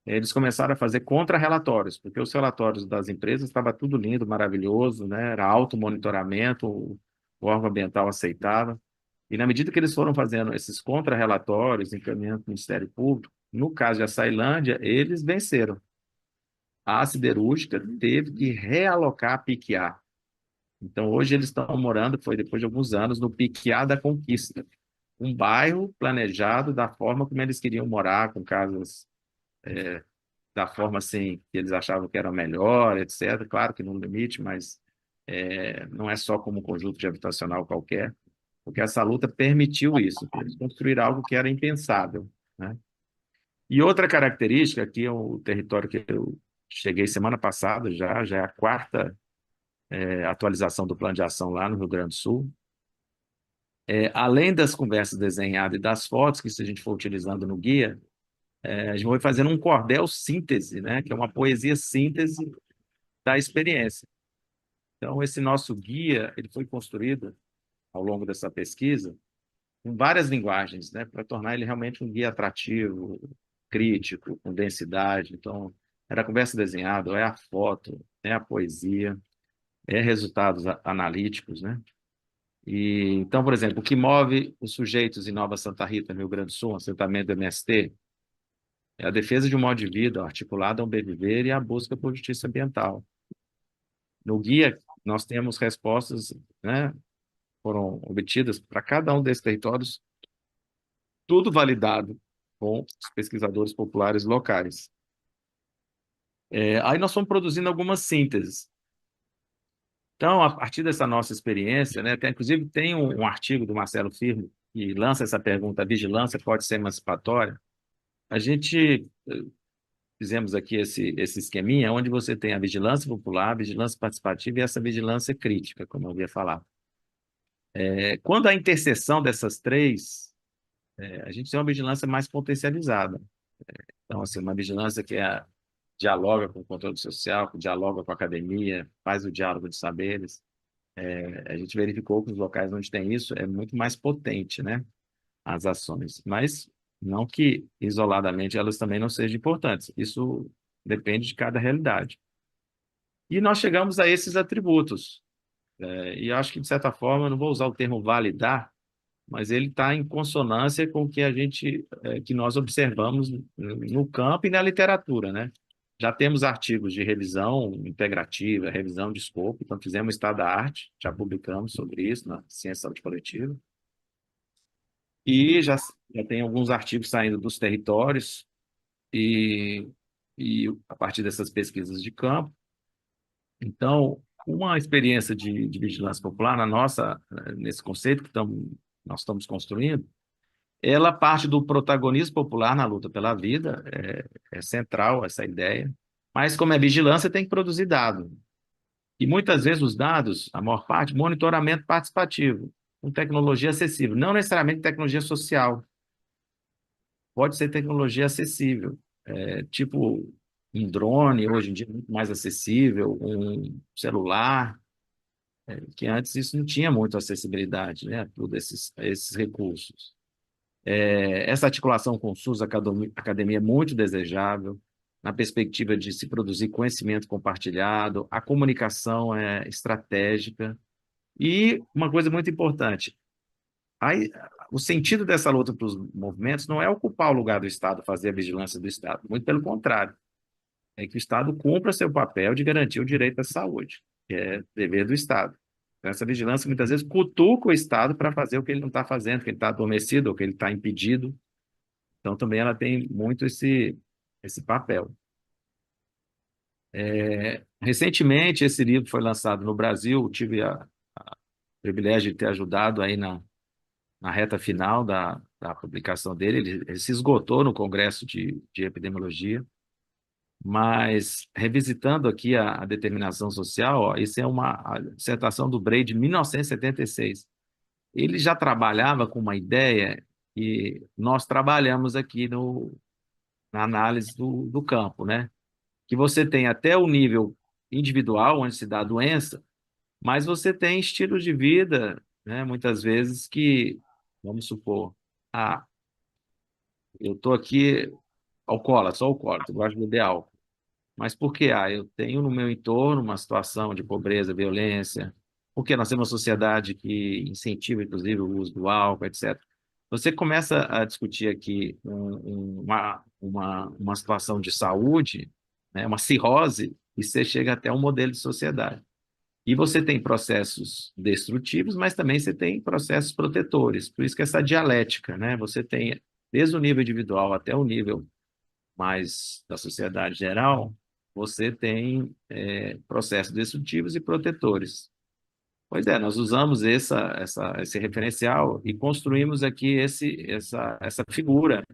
eles começaram a fazer contra-relatórios, porque os relatórios das empresas estava tudo lindo, maravilhoso, né? Era auto-monitoramento, o órgão ambiental aceitava. E na medida que eles foram fazendo esses contra-relatórios, encaminhando para o Ministério Público, no caso de Açailândia, eles venceram. A siderúrgica teve que realocar a Piquiá. Então, hoje eles estão morando, foi depois de alguns anos, no Piquiá da Conquista, um bairro planejado da forma como eles queriam morar, com casas da forma assim que eles achavam que era melhor, etc. Claro que no limite, mas não é só como um conjunto de habitacional qualquer, porque essa luta permitiu isso, eles construíram algo que era impensável, né? E outra característica, aqui é o território que eu cheguei semana passada, já é a quarta atualização do plano de ação lá no Rio Grande do Sul. Além das conversas desenhadas e das fotos que se a gente for utilizando no guia, a gente vai fazendo um cordel síntese, né, que é uma poesia síntese da experiência. Então, esse nosso guia, ele foi construído ao longo dessa pesquisa com várias linguagens, né, para tornar ele realmente um guia atrativo, crítico, com densidade. Então, era a conversa desenhada, é a foto, é a poesia, é resultados analíticos, né? E, então, por exemplo, o que move os sujeitos em Nova Santa Rita, no Rio Grande do Sul, um assentamento do MST, é a defesa de um modo de vida articulado ao bem viver e a busca por justiça ambiental. No guia, nós temos respostas, né, foram obtidas para cada um desses territórios, tudo validado com os pesquisadores populares locais. Aí nós fomos produzindo algumas sínteses. Então, a partir dessa nossa experiência, né, inclusive tem um artigo do Marcelo Firmo que lança essa pergunta: a vigilância pode ser emancipatória? A gente fizemos aqui esse esqueminha, onde você tem a vigilância popular, a vigilância participativa e essa vigilância crítica, como eu havia falado. Quando a interseção dessas três, a gente tem uma vigilância mais potencializada. Então, assim, uma vigilância que dialoga com o controle social, que dialoga com a academia, faz o diálogo de saberes. A gente verificou que os locais onde tem isso é muito mais potente, né, as ações. Mas não que isoladamente elas também não sejam importantes. Isso depende de cada realidade. E nós chegamos a esses atributos. E acho que, de certa forma, eu não vou usar o termo validar, mas ele está em consonância com o que que nós observamos no campo e na literatura, né? Já temos artigos de revisão integrativa, revisão de escopo, então fizemos estado da arte, já publicamos sobre isso na Ciência da Saúde Coletiva, e já tem alguns artigos saindo dos territórios e, e a partir dessas pesquisas de campo. Então, uma experiência de vigilância popular nesse conceito que nós estamos construindo, ela parte do protagonismo popular na luta pela vida, é central essa ideia, mas como é vigilância, tem que produzir dado. E muitas vezes os dados, a maior parte, monitoramento participativo, com tecnologia acessível, não necessariamente tecnologia social, pode ser tecnologia acessível, tipo um drone, hoje em dia é muito mais acessível, um celular, que antes isso não tinha muita acessibilidade, né, a todos esses recursos. Essa articulação com o SUS Academia é muito desejável, na perspectiva de se produzir conhecimento compartilhado, a comunicação é estratégica, e uma coisa muito importante, aí, o sentido dessa luta para os movimentos não é ocupar o lugar do Estado, fazer a vigilância do Estado, muito pelo contrário, é que o Estado cumpra seu papel de garantir o direito à saúde, que é dever do Estado. Então, essa vigilância muitas vezes cutuca o Estado para fazer o que ele não está fazendo, que ele está adormecido, ou que ele está impedido. Então, também ela tem muito esse papel. Recentemente, esse livro foi lançado no Brasil, tive o privilégio de ter ajudado aí na reta final da publicação dele. Ele se esgotou no Congresso de Epidemiologia, mas revisitando aqui a determinação social, ó, isso é a dissertação do Bray de 1976. Ele já trabalhava com uma ideia que nós trabalhamos aqui na análise do campo, né? Que você tem até o nível individual, onde se dá a doença, mas você tem estilos de vida, né? Muitas vezes que, vamos supor, ah, eu estou aqui alcoólatra, sou alcoólatra, eu gosto de beber álcool. Mas por que? Eu tenho no meu entorno uma situação de pobreza, violência, porque nós temos uma sociedade que incentiva, inclusive, o uso do álcool, etc. Você começa a discutir aqui uma situação de saúde, né, uma cirrose, e você chega até um modelo de sociedade. E você tem processos destrutivos, mas também você tem processos protetores. Por isso que essa dialética, né? Você tem, desde o nível individual até o nível mais da sociedade geral, você tem processos destrutivos e protetores. Pois é, nós usamos esse referencial e construímos aqui essa figura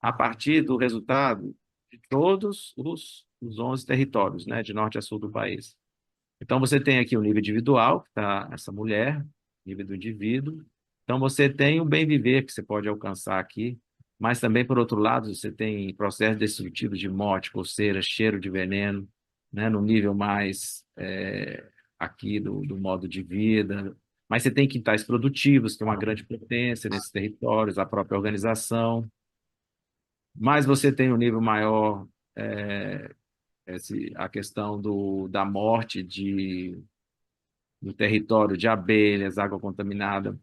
a partir do resultado de todos os 11 territórios, né, de norte a sul do país. Então, você tem aqui o nível individual, que está essa mulher, nível do indivíduo. Então, você tem o bem viver que você pode alcançar aqui, mas também, por outro lado, você tem processos destrutivos de morte, coceira, cheiro de veneno, né, no nível mais aqui do modo de vida. Mas você tem quintais produtivos, que é uma grande potência nesses territórios, a própria organização. Mas você tem um nível maior, a questão da morte no território de abelhas, água contaminada.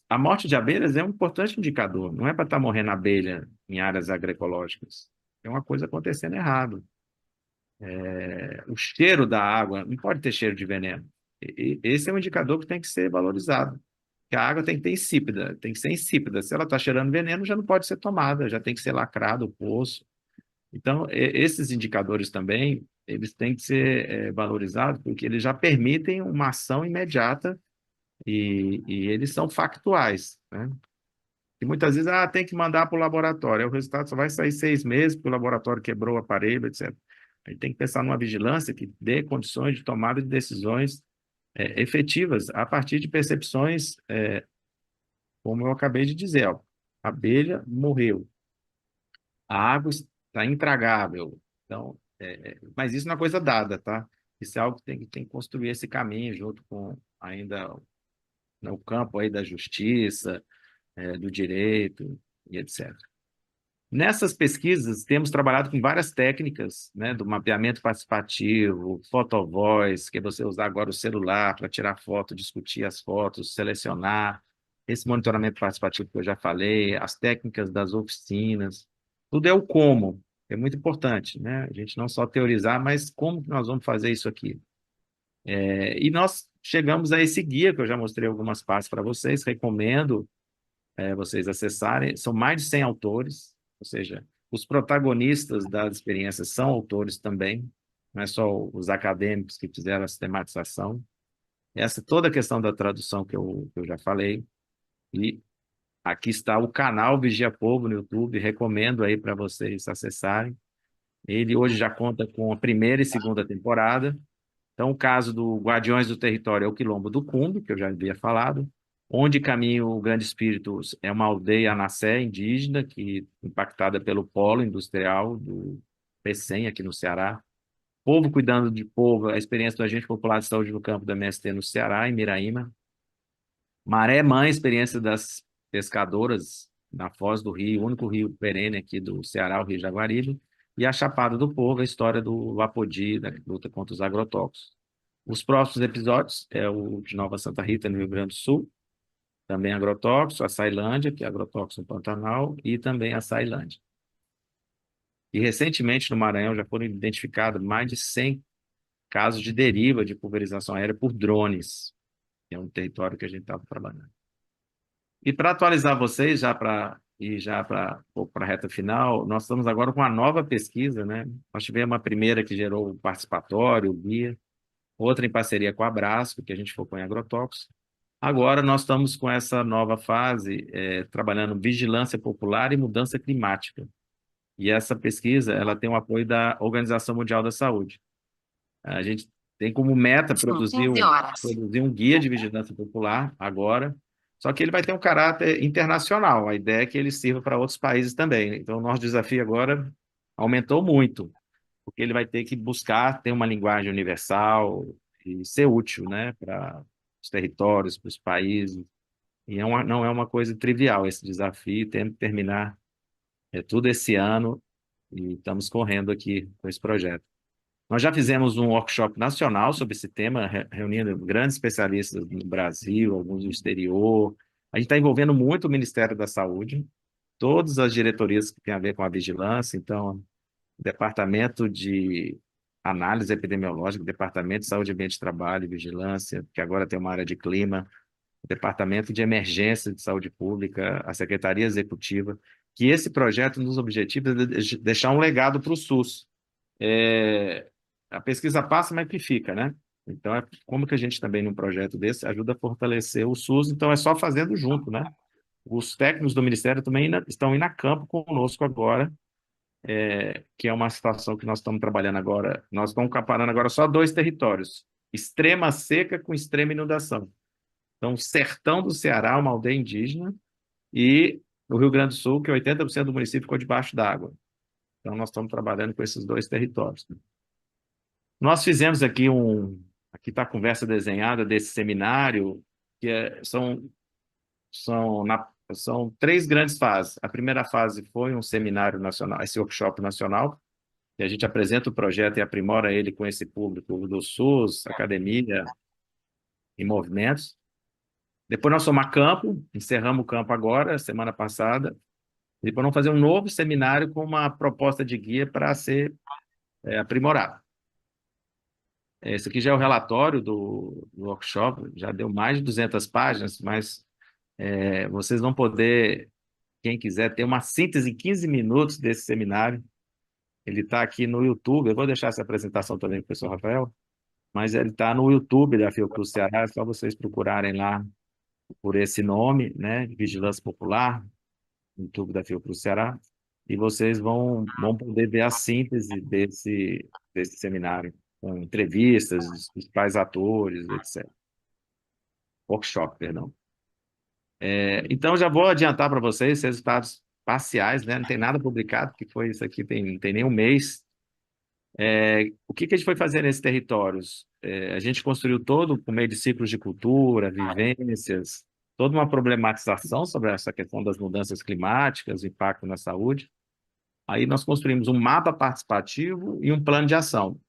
A morte de abelhas é um importante indicador, não é para estar morrendo abelha em áreas agroecológicas. É uma coisa acontecendo errado. O cheiro da água não pode ter cheiro de veneno. Esse é um indicador que tem que ser valorizado. Que a água tem que ter insípida, tem que ser insípida. Se ela está cheirando veneno, já não pode ser tomada, já tem que ser lacrado o poço. Então, esses indicadores também, eles têm que ser valorizados, porque eles já permitem uma ação imediata e eles são factuais, né? E muitas vezes, tem que mandar para o laboratório, o resultado só vai sair 6 meses, porque o laboratório quebrou o aparelho, etc. Aí tem que pensar numa vigilância que dê condições de tomada de decisões efetivas a partir de percepções, como eu acabei de dizer, ó, a abelha morreu, a água está intragável. Então, mas isso não é coisa dada, tá? Isso é algo que tem que construir esse caminho junto com ainda no campo aí da justiça, do direito e etc. Nessas pesquisas, temos trabalhado com várias técnicas, né, do mapeamento participativo, photovoice, que é você usar agora o celular para tirar foto, discutir as fotos, selecionar, esse monitoramento participativo que eu já falei, as técnicas das oficinas, tudo é o como, é muito importante, né? A gente não só teorizar, mas como que nós vamos fazer isso aqui. E nós chegamos a esse guia, que eu já mostrei algumas partes para vocês, recomendo vocês acessarem, são mais de 100 autores, ou seja, os protagonistas das experiências são autores também, não é só os acadêmicos que fizeram a sistematização. Essa toda a questão da tradução que eu já falei, e Aqui está o canal Vigia Povo no YouTube, recomendo aí para vocês acessarem. Ele hoje já conta com a primeira e segunda temporada. Então, o caso do Guardiões do Território é o Quilombo do Cumbe, que eu já havia falado. Onde Caminha o Grande Espírito é uma aldeia anacé indígena, que impactada pelo polo industrial do Pecém, aqui no Ceará. Povo Cuidando de Povo, a experiência do Agente Popular de Saúde no campo da MST no Ceará, em Miraíma. Maré Mãe, experiência das pescadoras na Foz do Rio, o único rio perene aqui do Ceará, o Rio Jaguaribe. E a Chapada do Povo, a história do Apodi, da luta contra os agrotóxicos. Os próximos episódios é o de Nova Santa Rita, no Rio Grande do Sul, também agrotóxico, a Sailândia, que é agrotóxico no Pantanal, e também a Sailândia. E recentemente no Maranhão já foram identificados mais de 100 casos de deriva de pulverização aérea por drones, que é um território que a gente estava trabalhando. E para atualizar vocês, já para a reta final, nós estamos agora com uma nova pesquisa, né? Nós tivemos uma primeira que gerou o participatório, o guia, outra em parceria com a Abrasco, que a gente focou em agrotóxicos. Agora nós estamos com essa nova fase, trabalhando vigilância popular e mudança climática. E essa pesquisa, ela tem o apoio da Organização Mundial da Saúde. A gente tem como meta produzir um guia de vigilância popular agora, só que ele vai ter um caráter internacional. A ideia é que ele sirva para outros países também. Então, o nosso desafio agora aumentou muito, porque ele vai ter que buscar ter uma linguagem universal e ser útil, né, para os territórios, para os países. E não é uma coisa trivial esse desafio, temos que terminar tudo esse ano e estamos correndo aqui com esse projeto. Nós já fizemos um workshop nacional sobre esse tema, reunindo grandes especialistas no Brasil, alguns no exterior. A gente está envolvendo muito o Ministério da Saúde, todas as diretorias que têm a ver com a vigilância, então, Departamento de Análise Epidemiológica, Departamento de Saúde, Ambiente de Trabalho e Vigilância, que agora tem uma área de clima, Departamento de Emergência de Saúde Pública, a Secretaria Executiva, que esse projeto, nos objetivos, é deixar um legado para o SUS. A pesquisa passa, mas que fica, né? Então, como que a gente também, num projeto desse, ajuda a fortalecer o SUS, então é só fazendo junto, né? Os técnicos do Ministério também estão indo a campo conosco agora, que é uma situação que nós estamos trabalhando agora. Nós estamos comparando agora só dois territórios, extrema seca com extrema inundação. Então, o sertão do Ceará, uma aldeia indígena, e o Rio Grande do Sul, que 80% do município ficou debaixo d'água. Então, nós estamos trabalhando com esses dois territórios. Nós fizemos aqui está a conversa desenhada desse seminário, que são três grandes fases. A primeira fase foi um seminário nacional, esse workshop nacional, que a gente apresenta o projeto e aprimora ele com esse público do SUS, academia e movimentos. Depois nós fomos a campo, encerramos o campo agora, semana passada. Depois vamos fazer um novo seminário com uma proposta de guia para ser aprimorado. Esse aqui já é o relatório do workshop, já deu mais de 200 páginas, mas vocês vão poder, quem quiser, ter uma síntese em 15 minutos desse seminário. Ele está aqui no YouTube, eu vou deixar essa apresentação também para o professor Rafael, mas ele está no YouTube da Fiocruz Ceará, é só vocês procurarem lá por esse nome, né, Vigilância Popular, YouTube da Fiocruz Ceará, e vocês vão poder ver a síntese desse seminário, com entrevistas dos principais atores, etc. Workshop, perdão. Então, já vou adiantar para vocês resultados parciais, né? Não tem nada publicado, que foi isso aqui, não tem nem um mês. O que a gente foi fazer nesses territórios? A gente construiu todo por meio de ciclos de cultura, vivências, toda uma problematização sobre essa questão das mudanças climáticas, o impacto na saúde. Aí nós construímos um mapa participativo e um plano de ação.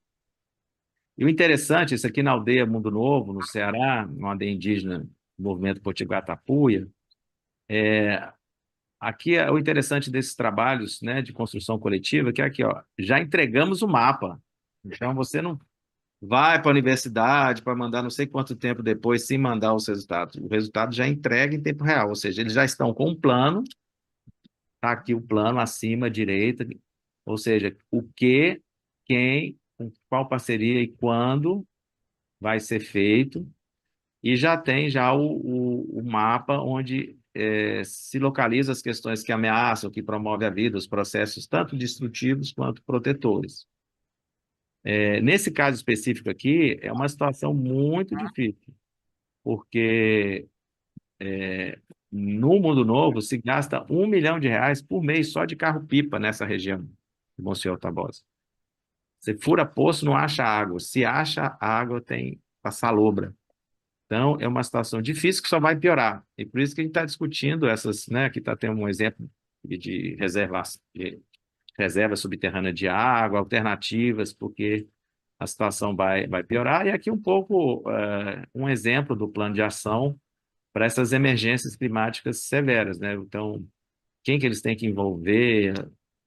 E o interessante, isso aqui na aldeia Mundo Novo, no Ceará, uma aldeia indígena do movimento Potiguar-Tapuia, aqui é o interessante desses trabalhos, né, de construção coletiva, que é aqui, ó, já entregamos o mapa. Então, você não vai para a universidade para mandar não sei quanto tempo depois sem mandar os resultados. O resultado já entrega em tempo real, ou seja, eles já estão com um plano, está aqui o plano acima à direita, ou seja, o que, quem, com qual parceria e quando vai ser feito, e já tem já o mapa onde se localiza as questões que ameaçam, que promovem a vida, os processos tanto destrutivos quanto protetores. Nesse caso específico aqui, é uma situação muito difícil, porque no Mundo Novo se gasta R$ 1 milhão por mês só de carro-pipa nessa região de Monsenhor Tabosa. Você fura poço, não acha água. Se acha água, tem a salobra. Então, é uma situação difícil que só vai piorar. E por isso que a gente está discutindo essas, né? Aqui está tendo um exemplo de reserva subterrânea de água, alternativas, porque a situação vai piorar. E aqui um pouco um exemplo do plano de ação para essas emergências climáticas severas, né? Então, quem que eles têm que envolver,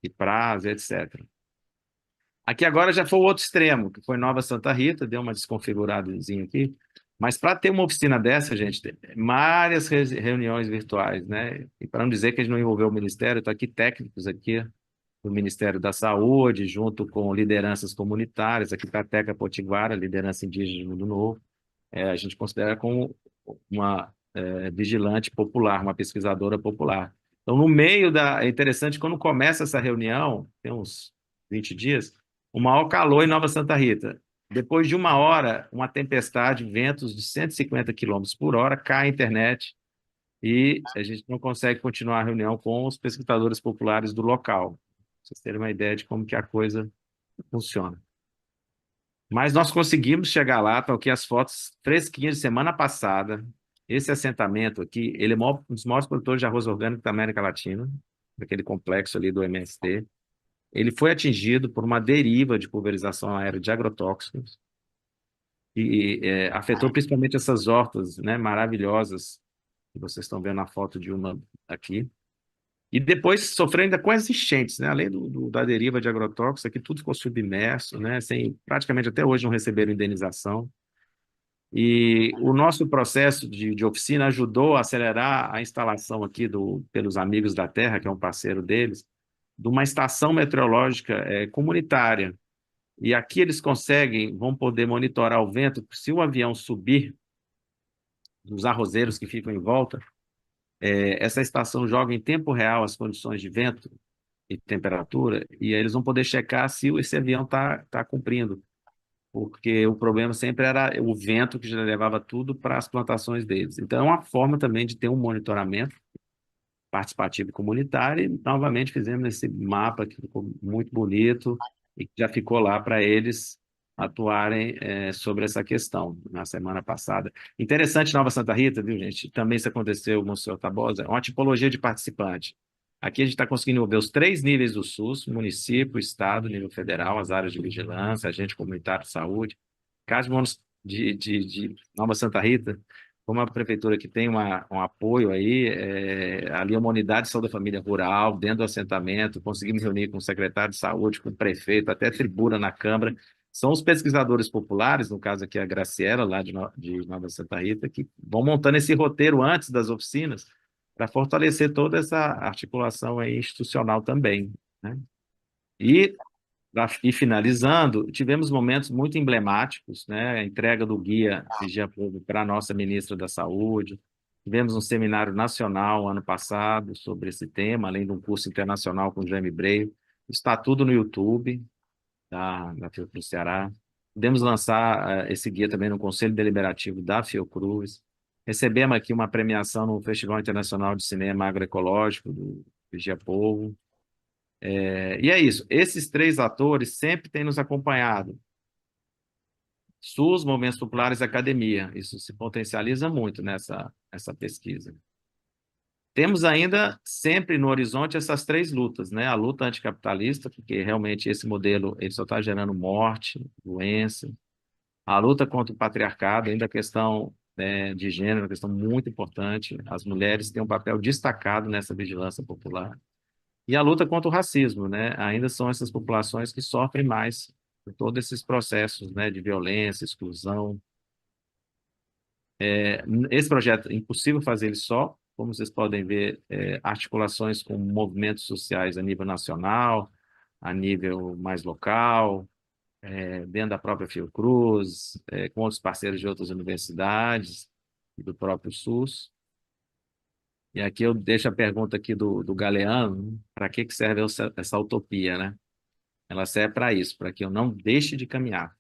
que prazo, etc. Aqui agora já foi o outro extremo, que foi Nova Santa Rita, deu uma desconfiguradazinha aqui, mas para ter uma oficina dessa, gente, tem várias reuniões virtuais, né? E para não dizer que a gente não envolveu o Ministério, estou aqui técnicos aqui do Ministério da Saúde, junto com lideranças comunitárias, aqui está a Teca Potiguara, liderança indígena do Mundo Novo, a gente considera como uma vigilante popular, uma pesquisadora popular. Então, no meio da... É interessante, quando começa essa reunião, tem uns 20 dias, o maior calor em Nova Santa Rita. Depois de 1 hora, uma tempestade, ventos de 150 quilômetros por hora, cai a internet e a gente não consegue continuar a reunião com os pesquisadores populares do local. Pra vocês terem uma ideia de como que a coisa funciona. Mas nós conseguimos chegar lá, estão aqui as fotos fresquinhas de semana passada. Esse assentamento aqui, ele é um dos maiores produtores de arroz orgânico da América Latina, daquele complexo ali do MST. Ele foi atingido por uma deriva de pulverização aérea de agrotóxicos e afetou principalmente essas hortas, né, maravilhosas, que vocês estão vendo na foto de uma aqui. E depois sofreu ainda com as enchentes, né? Além da deriva de agrotóxicos, aqui tudo ficou submerso, né? Sem, praticamente até hoje não receberam indenização. E o nosso processo de oficina ajudou a acelerar a instalação aqui pelos Amigos da Terra, que é um parceiro deles, de uma estação meteorológica comunitária. E aqui eles vão poder monitorar o vento, se o avião subir, dos arrozeiros que ficam em volta, essa estação joga em tempo real as condições de vento e temperatura, e aí eles vão poder checar se esse avião está cumprindo, porque o problema sempre era o vento que já levava tudo para as plantações deles. Então, é uma forma também de ter um monitoramento participativo comunitário, e novamente fizemos esse mapa que ficou muito bonito e que já ficou lá para eles atuarem sobre essa questão na semana passada. Interessante Nova Santa Rita, viu, gente? Também isso aconteceu no Monsenhor Tabosa, é uma tipologia de participante. Aqui a gente está conseguindo ver os 3 níveis do SUS: município, estado, nível federal, as áreas de vigilância, agente comunitário de saúde. Caso de Nova Santa Rita, como a prefeitura que tem um apoio aí, ali é uma unidade de saúde da família rural, dentro do assentamento, conseguimos reunir com o secretário de saúde, com o prefeito, até tribuna na Câmara. São os pesquisadores populares, no caso aqui a Graciela, lá de Nova Santa Rita, que vão montando esse roteiro antes das oficinas, para fortalecer toda essa articulação aí institucional também, né? E e finalizando, tivemos momentos muito emblemáticos, né? A entrega do guia Vigia Povo para a nossa ministra da Saúde. Tivemos um seminário nacional ano passado sobre esse tema, além de um curso internacional com o Jaime Breio. Está tudo no YouTube, da Fiocruz Ceará. Podemos lançar esse guia também no Conselho Deliberativo da Fiocruz. Recebemos aqui uma premiação no Festival Internacional de Cinema Agroecológico do Vigia Povo. E é isso. Esses 3 atores sempre têm nos acompanhado. SUS, movimentos populares e academia. Isso se potencializa muito nessa pesquisa. Temos ainda sempre no horizonte essas 3 lutas, né? A luta anticapitalista, porque realmente esse modelo ele só está gerando morte, doença. A luta contra o patriarcado, ainda a questão de gênero, uma questão muito importante. As mulheres têm um papel destacado nessa vigilância popular. E a luta contra o racismo, né? Ainda são essas populações que sofrem mais por todos esses processos, né, de violência, exclusão. Esse projeto é impossível fazer ele só, como vocês podem ver, articulações com movimentos sociais a nível nacional, a nível mais local, dentro da própria Fiocruz, com outros parceiros de outras universidades e do próprio SUS. E aqui eu deixo a pergunta aqui do Galeano, para que serve essa utopia, né? Ela serve para isso, para que eu não deixe de caminhar.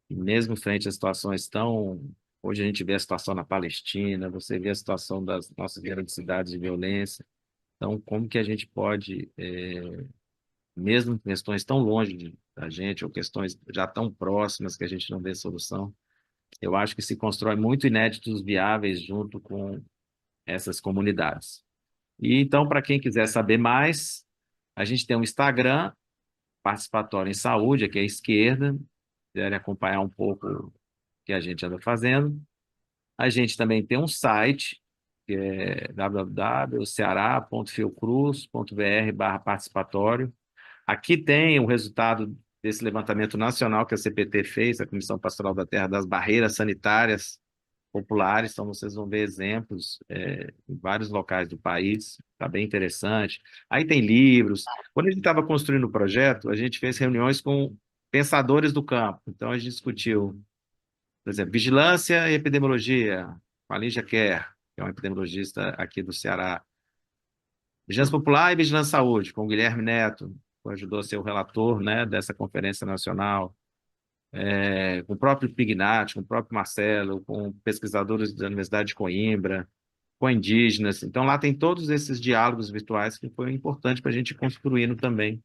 E mesmo frente a situações tão... Hoje a gente vê a situação na Palestina, você vê a situação das nossas grandes cidades de violência. Então, como que a gente pode, mesmo em questões tão longe da gente, ou questões já tão próximas que a gente não vê solução, eu acho que se constrói muito inéditos viáveis junto com essas comunidades. E então, para quem quiser saber mais, a gente tem um Instagram, Participatório em Saúde, aqui à esquerda, quiserem acompanhar um pouco o que a gente anda fazendo. A gente também tem um site, que é www.ceará.fiocruz.br/participatório. Aqui tem o resultado desse levantamento nacional que a CPT fez, a Comissão Pastoral da Terra, das barreiras sanitárias populares. Então, vocês vão ver exemplos em vários locais do país. Está bem interessante. Aí tem livros. Quando a gente estava construindo o projeto, a gente fez reuniões com pensadores do campo. Então, a gente discutiu, por exemplo, vigilância e epidemiologia, com a Lígia Kerr, que é uma epidemiologista aqui do Ceará. Vigilância Popular e Vigilância Saúde, com o Guilherme Neto, que ajudou a ser o relator, né, dessa conferência nacional, com o próprio Pignat, com o próprio Marcelo, com pesquisadores da Universidade de Coimbra, com indígenas. Então, lá tem todos esses diálogos virtuais que foi importante para a gente ir construindo também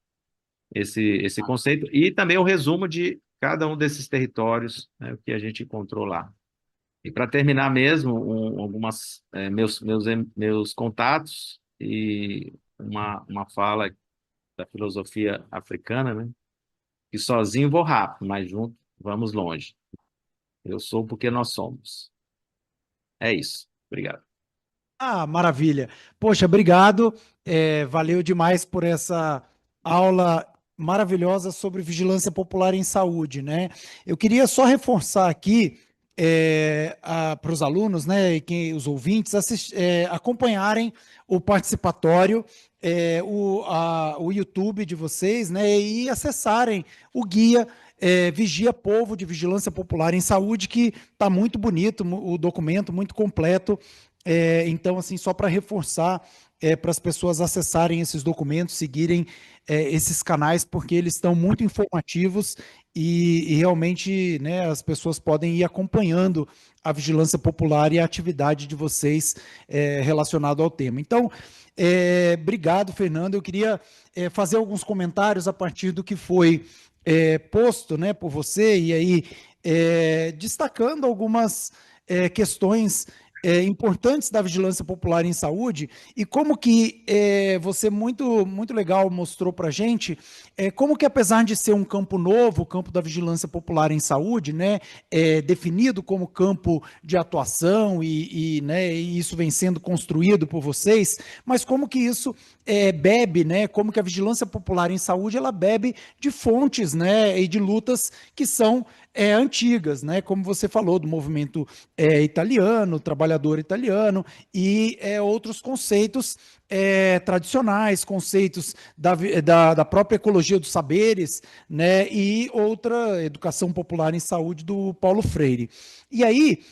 esse conceito, e também o resumo de cada um desses territórios, né, o que a gente encontrou lá. E para terminar mesmo, meus contatos e uma fala da filosofia africana, né? Que sozinho vou rápido, mas junto vamos longe. Eu sou porque nós somos. É isso. Obrigado. Ah, maravilha. Poxa, obrigado. Valeu demais por essa aula maravilhosa sobre vigilância popular em saúde, né? Eu queria só reforçar aqui para os alunos, né, e os ouvintes acompanharem o participatório, o YouTube de vocês, né, e acessarem o guia Vigia Povo de Vigilância Popular em Saúde, que está muito bonito, o documento muito completo. Então, assim, só para reforçar, para as pessoas acessarem esses documentos, seguirem esses canais, porque eles estão muito informativos e realmente, né, as pessoas podem ir acompanhando a vigilância popular e a atividade de vocês relacionado ao tema. Então, obrigado, Fernando. Eu queria fazer alguns comentários a partir do que foi posto, né, por você, e aí destacando algumas questões importantes da vigilância popular em saúde e como que você muito legal mostrou para a gente como que apesar de ser um campo novo, o campo da vigilância popular em saúde, né, definido como campo de atuação né, e isso vem sendo construído por vocês, mas como que isso bebe, né, como que a vigilância popular em saúde ela bebe de fontes, né, e de lutas que são antigas, né? Como você falou, do movimento italiano, trabalhador italiano, e outros conceitos tradicionais, conceitos da própria ecologia dos saberes, né? E outra educação popular em saúde do Paulo Freire. E aí,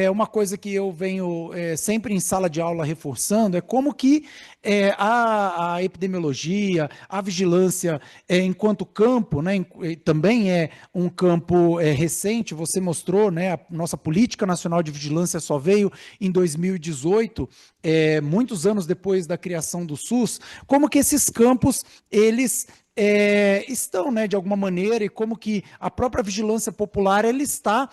uma coisa que eu venho sempre em sala de aula reforçando é como que a epidemiologia, a vigilância enquanto campo, né, também é um campo recente, você mostrou, né, a nossa Política Nacional de Vigilância só veio em 2018, muitos anos depois da criação do SUS, como que esses campos, eles estão, né, de alguma maneira, e como que a própria vigilância popular ela está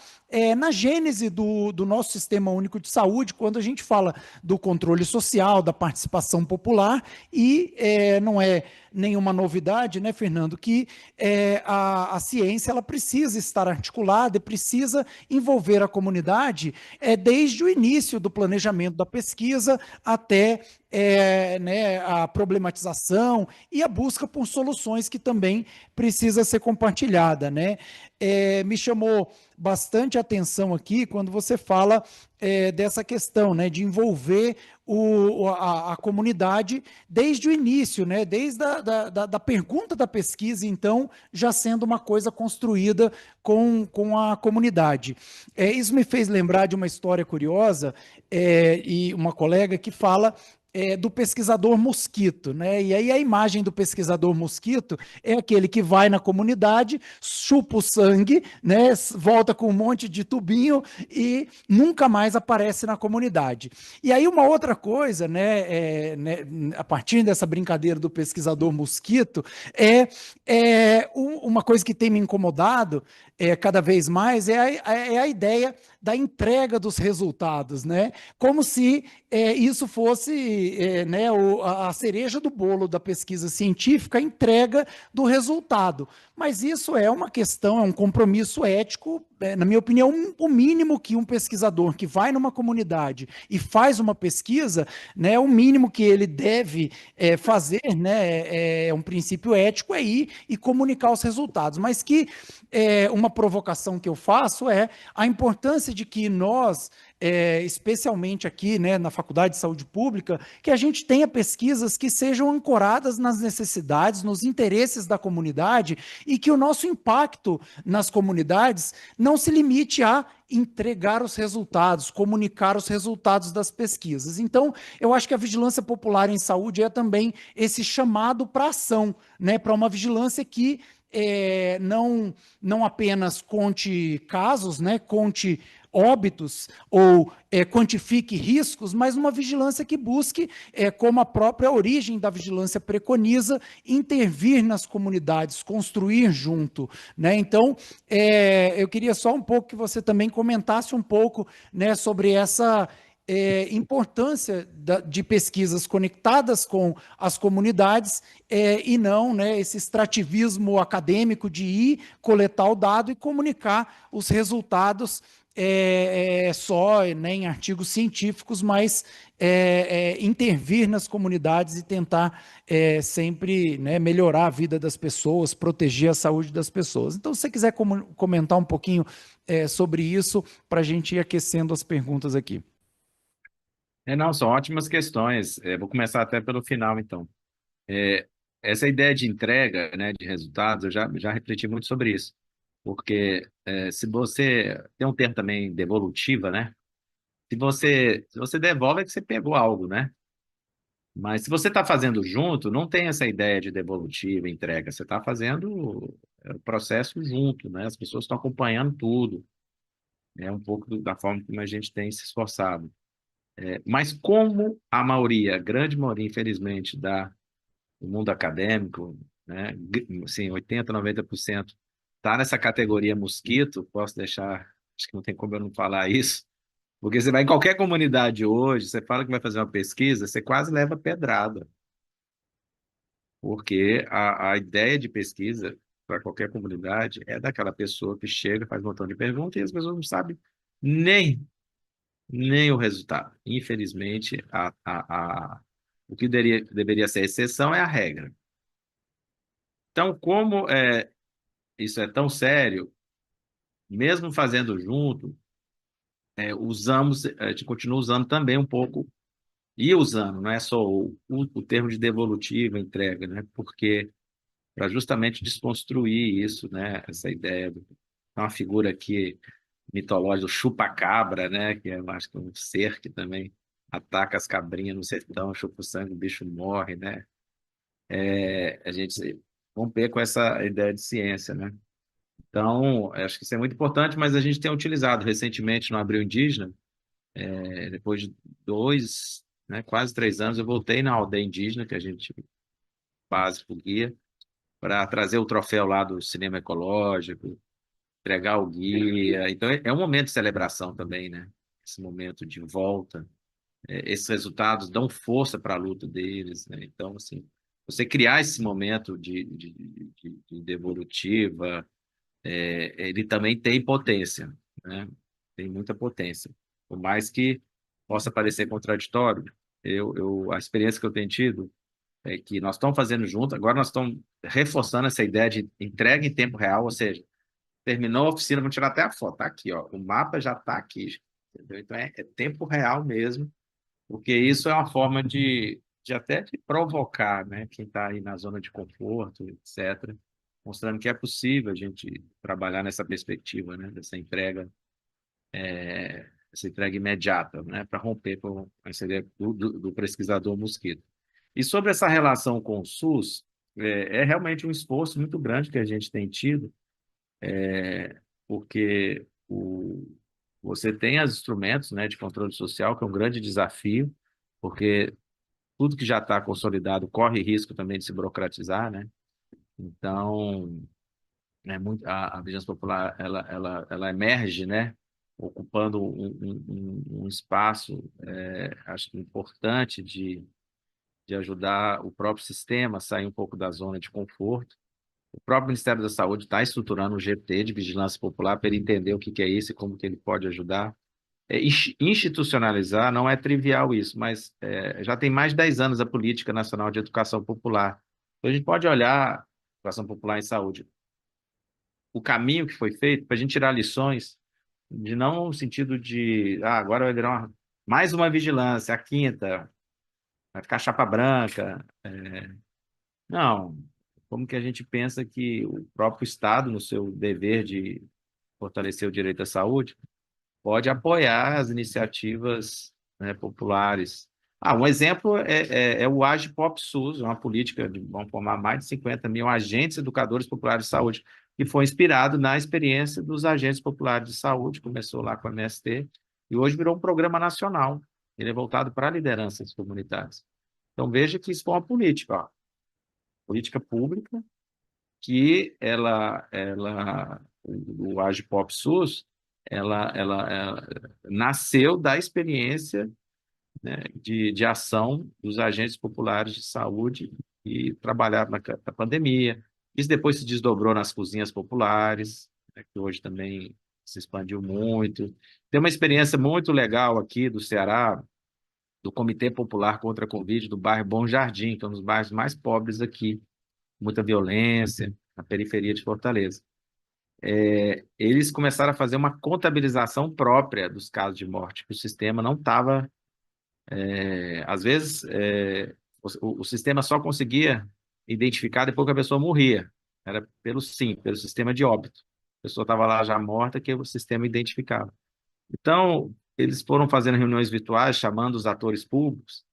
na gênese do nosso Sistema Único de Saúde, quando a gente fala do controle social, da participação popular, e não é nenhuma novidade, né, Fernando, que a ciência ela precisa estar articulada e precisa envolver a comunidade desde o início do planejamento da pesquisa até né, a problematização e a busca por soluções que também precisa ser compartilhada, né? Me chamou bastante atenção aqui quando você fala dessa questão, né, de envolver a comunidade desde o início, né, desde da pergunta da pesquisa, então, já sendo uma coisa construída com a comunidade. Isso me fez lembrar de uma história curiosa e uma colega que fala do pesquisador mosquito, né? E aí a imagem do pesquisador mosquito é aquele que vai na comunidade, chupa o sangue, né? Volta com um monte de tubinho e nunca mais aparece na comunidade. E aí uma outra coisa, né, a partir dessa brincadeira do pesquisador mosquito, uma coisa que tem me incomodado cada vez mais é a ideia da entrega dos resultados, né? Como se isso fosse né, a cereja do bolo da pesquisa científica, a entrega do resultado. Mas isso é uma questão, é um compromisso ético, na minha opinião, o mínimo que um pesquisador que vai numa comunidade e faz uma pesquisa, né, o mínimo que ele deve fazer, né, é um princípio ético, é ir e comunicar os resultados. Mas que uma provocação que eu faço é a importância de que nós especialmente aqui, né, na Faculdade de Saúde Pública, que a gente tenha pesquisas que sejam ancoradas nas necessidades, nos interesses da comunidade e que o nosso impacto nas comunidades não se limite a entregar os resultados, comunicar os resultados das pesquisas. Então, eu acho que a vigilância popular em saúde é também esse chamado para ação, né, para uma vigilância que não apenas conte casos, né, conte óbitos ou quantifique riscos, mas uma vigilância que busque, como a própria origem da vigilância preconiza, intervir nas comunidades, construir junto, né? Então, eu queria só um pouco que você também comentasse um pouco, né, sobre essa importância de pesquisas conectadas com as comunidades e não, né, esse extrativismo acadêmico de ir coletar o dado e comunicar os resultados só, né, em artigos científicos, mas intervir nas comunidades e tentar sempre, né, melhorar a vida das pessoas, proteger a saúde das pessoas. Então, se você quiser comentar um pouquinho sobre isso, para a gente ir aquecendo as perguntas aqui. Não, são ótimas questões. Vou começar até pelo final, então. É, essa ideia de entrega, né, de resultados, eu já refleti muito sobre isso. Porque se você... Tem um termo também, devolutiva, né? Se você devolve, é que você pegou algo, né? Mas se você está fazendo junto, não tem essa ideia de devolutiva, entrega. Você está fazendo o processo junto, né? As pessoas estão acompanhando tudo. É um pouco da forma como a gente tem se esforçado. Mas como a maioria, a grande maioria, infelizmente, do mundo acadêmico, né, assim, 80, 90% está nessa categoria mosquito, posso deixar, acho que não tem como eu não falar isso, porque você vai em qualquer comunidade hoje, você fala que vai fazer uma pesquisa, você quase leva pedrada, porque a ideia de pesquisa para qualquer comunidade é daquela pessoa que chega, faz um montão de perguntas e as pessoas não sabem nem o resultado. Infelizmente, o que deveria ser a exceção é a regra. Então, como isso é tão sério, mesmo fazendo junto, a gente continua usando também um pouco, e usando, não é só o termo de devolutiva, entrega, né? Porque para justamente desconstruir isso, né? Essa ideia de uma figura aqui mitológica, o chupa-cabra, né? Que eu acho que é um ser que também ataca as cabrinhas no sertão, chupa o sangue, o bicho morre, né? A gente romper com essa ideia de ciência, né? Então, acho que isso é muito importante, mas a gente tem utilizado recentemente no Abril Indígena, depois de 2, né, quase 3 anos, eu voltei na aldeia indígena, que a gente faz por guia, para trazer o troféu lá do cinema ecológico, entregar o guia. Então, é um momento de celebração também, né? Esse momento de volta. Esses resultados dão força para a luta deles, né? Então, assim, você criar esse momento de devolutiva, ele também tem potência, né? Tem muita potência. Por mais que possa parecer contraditório, a experiência que eu tenho tido é que nós estamos fazendo junto, agora nós estamos reforçando essa ideia de entrega em tempo real, ou seja, terminou a oficina, vamos tirar até a foto, tá aqui, ó, o mapa já está aqui, entendeu? Então é tempo real mesmo, porque isso é uma forma de até de provocar, né, quem está aí na zona de conforto, etc., mostrando que é possível a gente trabalhar nessa perspectiva, né, dessa entrega essa entrega imediata, né, para romper com essa ideia do pesquisador mosquito. E sobre essa relação com o SUS, é realmente um esforço muito grande que a gente tem tido, porque você tem os instrumentos, né, de controle social, que é um grande desafio, porque tudo que já está consolidado corre risco também de se burocratizar, né? Então, a vigilância popular ela emerge, né? Ocupando um espaço, acho que importante de ajudar o próprio sistema a sair um pouco da zona de conforto. O próprio Ministério da Saúde está estruturando um GT de vigilância popular para ele entender o que é isso e como que ele pode ajudar. Institucionalizar não é trivial isso, mas já tem mais de 10 anos a Política Nacional de Educação Popular. Então, a gente pode olhar a educação popular em saúde, o caminho que foi feito para a gente tirar lições, de não no sentido de, agora vai virar mais uma vigilância, a quinta, vai ficar chapa branca. Não, como que a gente pensa que o próprio Estado, no seu dever de fortalecer o direito à saúde, pode apoiar as iniciativas, né, populares. Um exemplo é o AGPOP SUS, uma política de vamos formar mais de 50 mil agentes educadores populares de saúde, que foi inspirado na experiência dos agentes populares de saúde, começou lá com a MST, e hoje virou um programa nacional. Ele é voltado para lideranças comunitárias. Então, veja que isso foi uma política, política pública, que o AGPOP SUS, ela nasceu da experiência, né, de ação dos agentes populares de saúde e trabalharam na pandemia. Isso depois se desdobrou nas cozinhas populares, né, que hoje também se expandiu muito. Tem uma experiência muito legal aqui do Ceará, do Comitê Popular contra a Covid, do bairro Bom Jardim, que é um dos bairros mais pobres aqui, muita violência, na periferia de Fortaleza. Eles começaram a fazer uma contabilização própria dos casos de morte, que o sistema não estava. Às vezes, o sistema só conseguia identificar depois que a pessoa morria. Era pelo SIM, pelo sistema de óbito. A pessoa estava lá já morta, que o sistema identificava. Então, eles foram fazendo reuniões virtuais, chamando os atores públicos,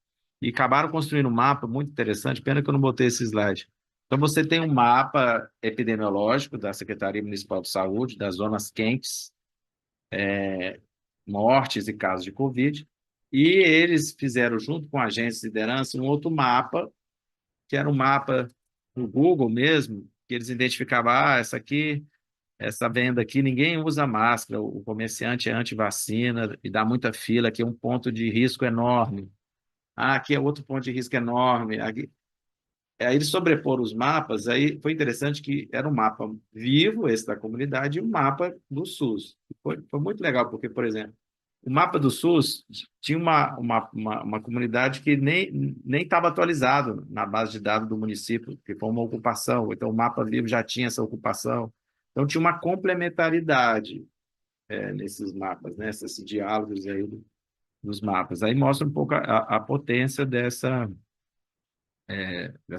e acabaram construindo um mapa muito interessante. Pena que eu não botei esse slide. Então, você tem um mapa epidemiológico da Secretaria Municipal de Saúde, das zonas quentes, mortes e casos de Covid, e eles fizeram, junto com agentes de liderança, um outro mapa, que era um mapa do Google mesmo, que eles identificavam, essa venda aqui, ninguém usa máscara, o comerciante é anti-vacina e dá muita fila, aqui é um ponto de risco enorme. Aqui é outro ponto de risco enorme. Aí eles sobreporam os mapas, aí foi interessante que era um mapa vivo, esse da comunidade, e um mapa do SUS. Foi muito legal, porque, por exemplo, o mapa do SUS tinha uma comunidade que nem estava atualizado na base de dados do município, que foi uma ocupação, então o mapa vivo já tinha essa ocupação. Então tinha uma complementaridade nesses mapas, né? Esses diálogos aí dos mapas. Aí mostra um pouco a potência dessa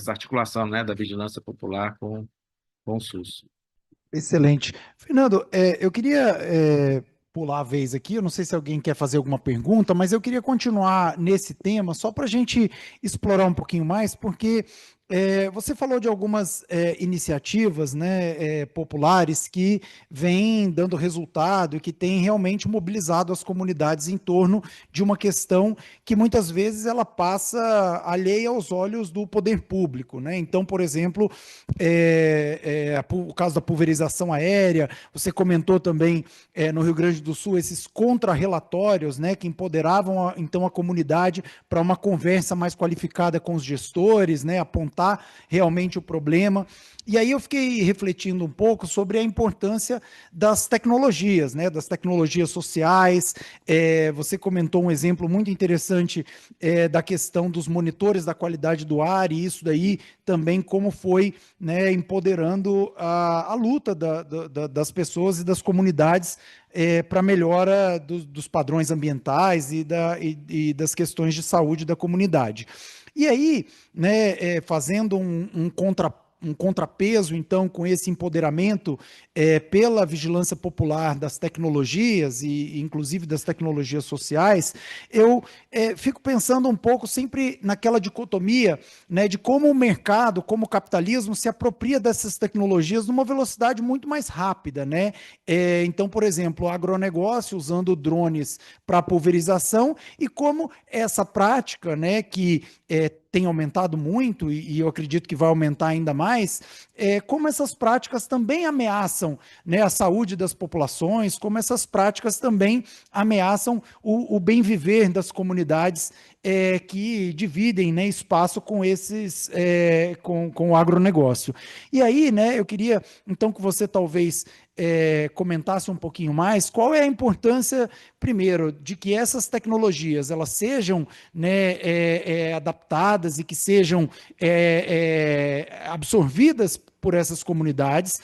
articulação, né, da vigilância popular com o SUS. Excelente. Fernando, eu queria pular a vez aqui, eu não sei se alguém quer fazer alguma pergunta, mas eu queria continuar nesse tema só para a gente explorar um pouquinho mais, porque você falou de algumas iniciativas, né, populares que vêm dando resultado e que têm realmente mobilizado as comunidades em torno de uma questão que muitas vezes ela passa alheia aos olhos do poder público, né? Então, por exemplo, o caso da pulverização aérea, você comentou também no Rio Grande do Sul esses contra-relatórios, né, que empoderavam então a comunidade para uma conversa mais qualificada com os gestores, né, apontar realmente o problema. E aí eu fiquei refletindo um pouco sobre a importância das tecnologias, né, das tecnologias sociais. Você comentou um exemplo muito interessante da questão dos monitores da qualidade do ar, e isso daí também como foi, né, empoderando a luta das pessoas e das comunidades para a melhora dos padrões ambientais e das questões de saúde da comunidade. E aí, né, fazendo um um contrapeso, então, com esse empoderamento pela vigilância popular das tecnologias e, inclusive, das tecnologias sociais, eu fico pensando um pouco sempre naquela dicotomia, né, de como o mercado, como o capitalismo se apropria dessas tecnologias numa velocidade muito mais rápida, né? Então, por exemplo, o agronegócio usando drones para pulverização e como essa prática, né, que tem aumentado muito e eu acredito que vai aumentar ainda mais, como essas práticas também ameaçam, né, a saúde das populações, como essas práticas também ameaçam o bem viver das comunidades que dividem, né, espaço com esses com o agronegócio. E aí, né, eu queria então que você talvez comentasse um pouquinho mais qual é a importância, primeiro, de que essas tecnologias elas sejam, né, adaptadas e que sejam absorvidas por essas comunidades,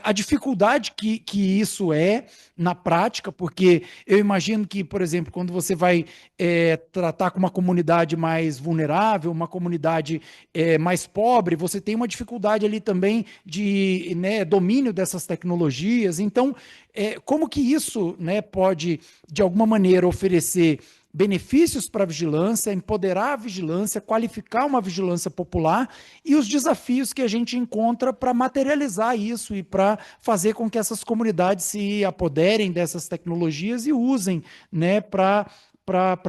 a dificuldade que isso é na prática, porque eu imagino que, por exemplo, quando você vai tratar com uma comunidade mais vulnerável, uma comunidade mais pobre, você tem uma dificuldade ali também de, né, domínio dessas tecnologias. Então, como que isso, né, pode, de alguma maneira, oferecer benefícios para a vigilância, empoderar a vigilância, qualificar uma vigilância popular e os desafios que a gente encontra para materializar isso e para fazer com que essas comunidades se apoderem dessas tecnologias e usem, né, para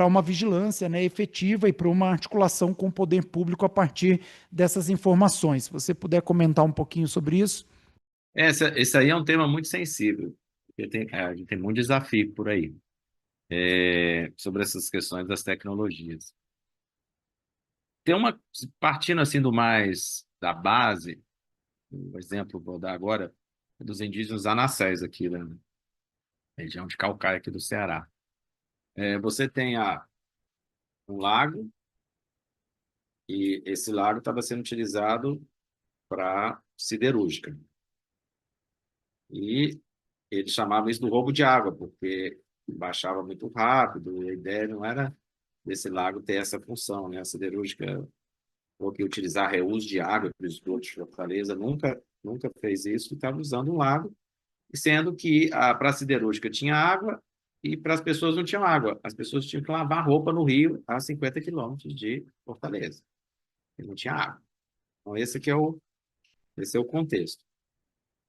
uma vigilância, né, efetiva e para uma articulação com o poder público a partir dessas informações. Se você puder comentar um pouquinho sobre isso. Esse aí é um tema muito sensível, porque a gente tem muito desafio por aí, sobre essas questões das tecnologias. Tem uma, partindo assim do mais da base, o exemplo que vou dar agora é dos indígenas Anassés aqui, né, na região de Caucaia aqui do Ceará. Você tem um lago, e esse lago estava sendo utilizado para siderúrgica. E eles chamavam isso do roubo de água, porque baixava muito rápido, e a ideia não era desse lago ter essa função, né? A siderúrgica, ou que utilizar reuso de água para o esgoto de Fortaleza, nunca fez isso, e estava usando um lago, sendo que para a siderúrgica tinha água e para as pessoas não tinham água. As pessoas tinham que lavar roupa no rio a 50 quilômetros de Fortaleza. E não tinha água. Então, esse é o contexto.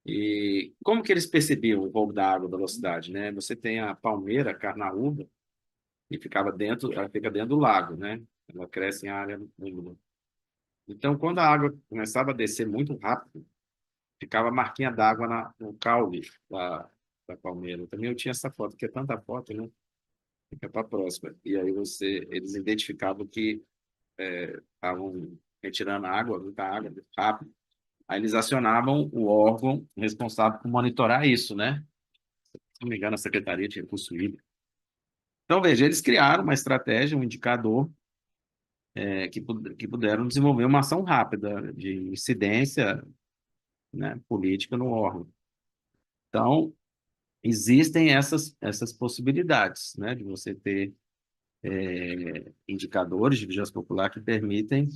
E como que eles percebiam o roubo da água, da velocidade, né? Você tem a palmeira, a carnaúba, e ela fica dentro do lago, né? Ela cresce em área úmida. Então, quando a água começava a descer muito rápido, ficava a marquinha d'água no caule da palmeira. Também eu tinha essa foto, que é tanta foto, né? Fica para a próxima. E aí eles identificavam que estavam retirando água, muita água, muito rápido. Aí eles acionavam o órgão responsável por monitorar isso, né? Se não me engano, a Secretaria de Recursos Hídricos. Então, veja, eles criaram uma estratégia, um indicador, que puderam desenvolver uma ação rápida de incidência, né, política no órgão. Então, existem essas possibilidades, né, de você ter indicadores de vigilância popular que permitem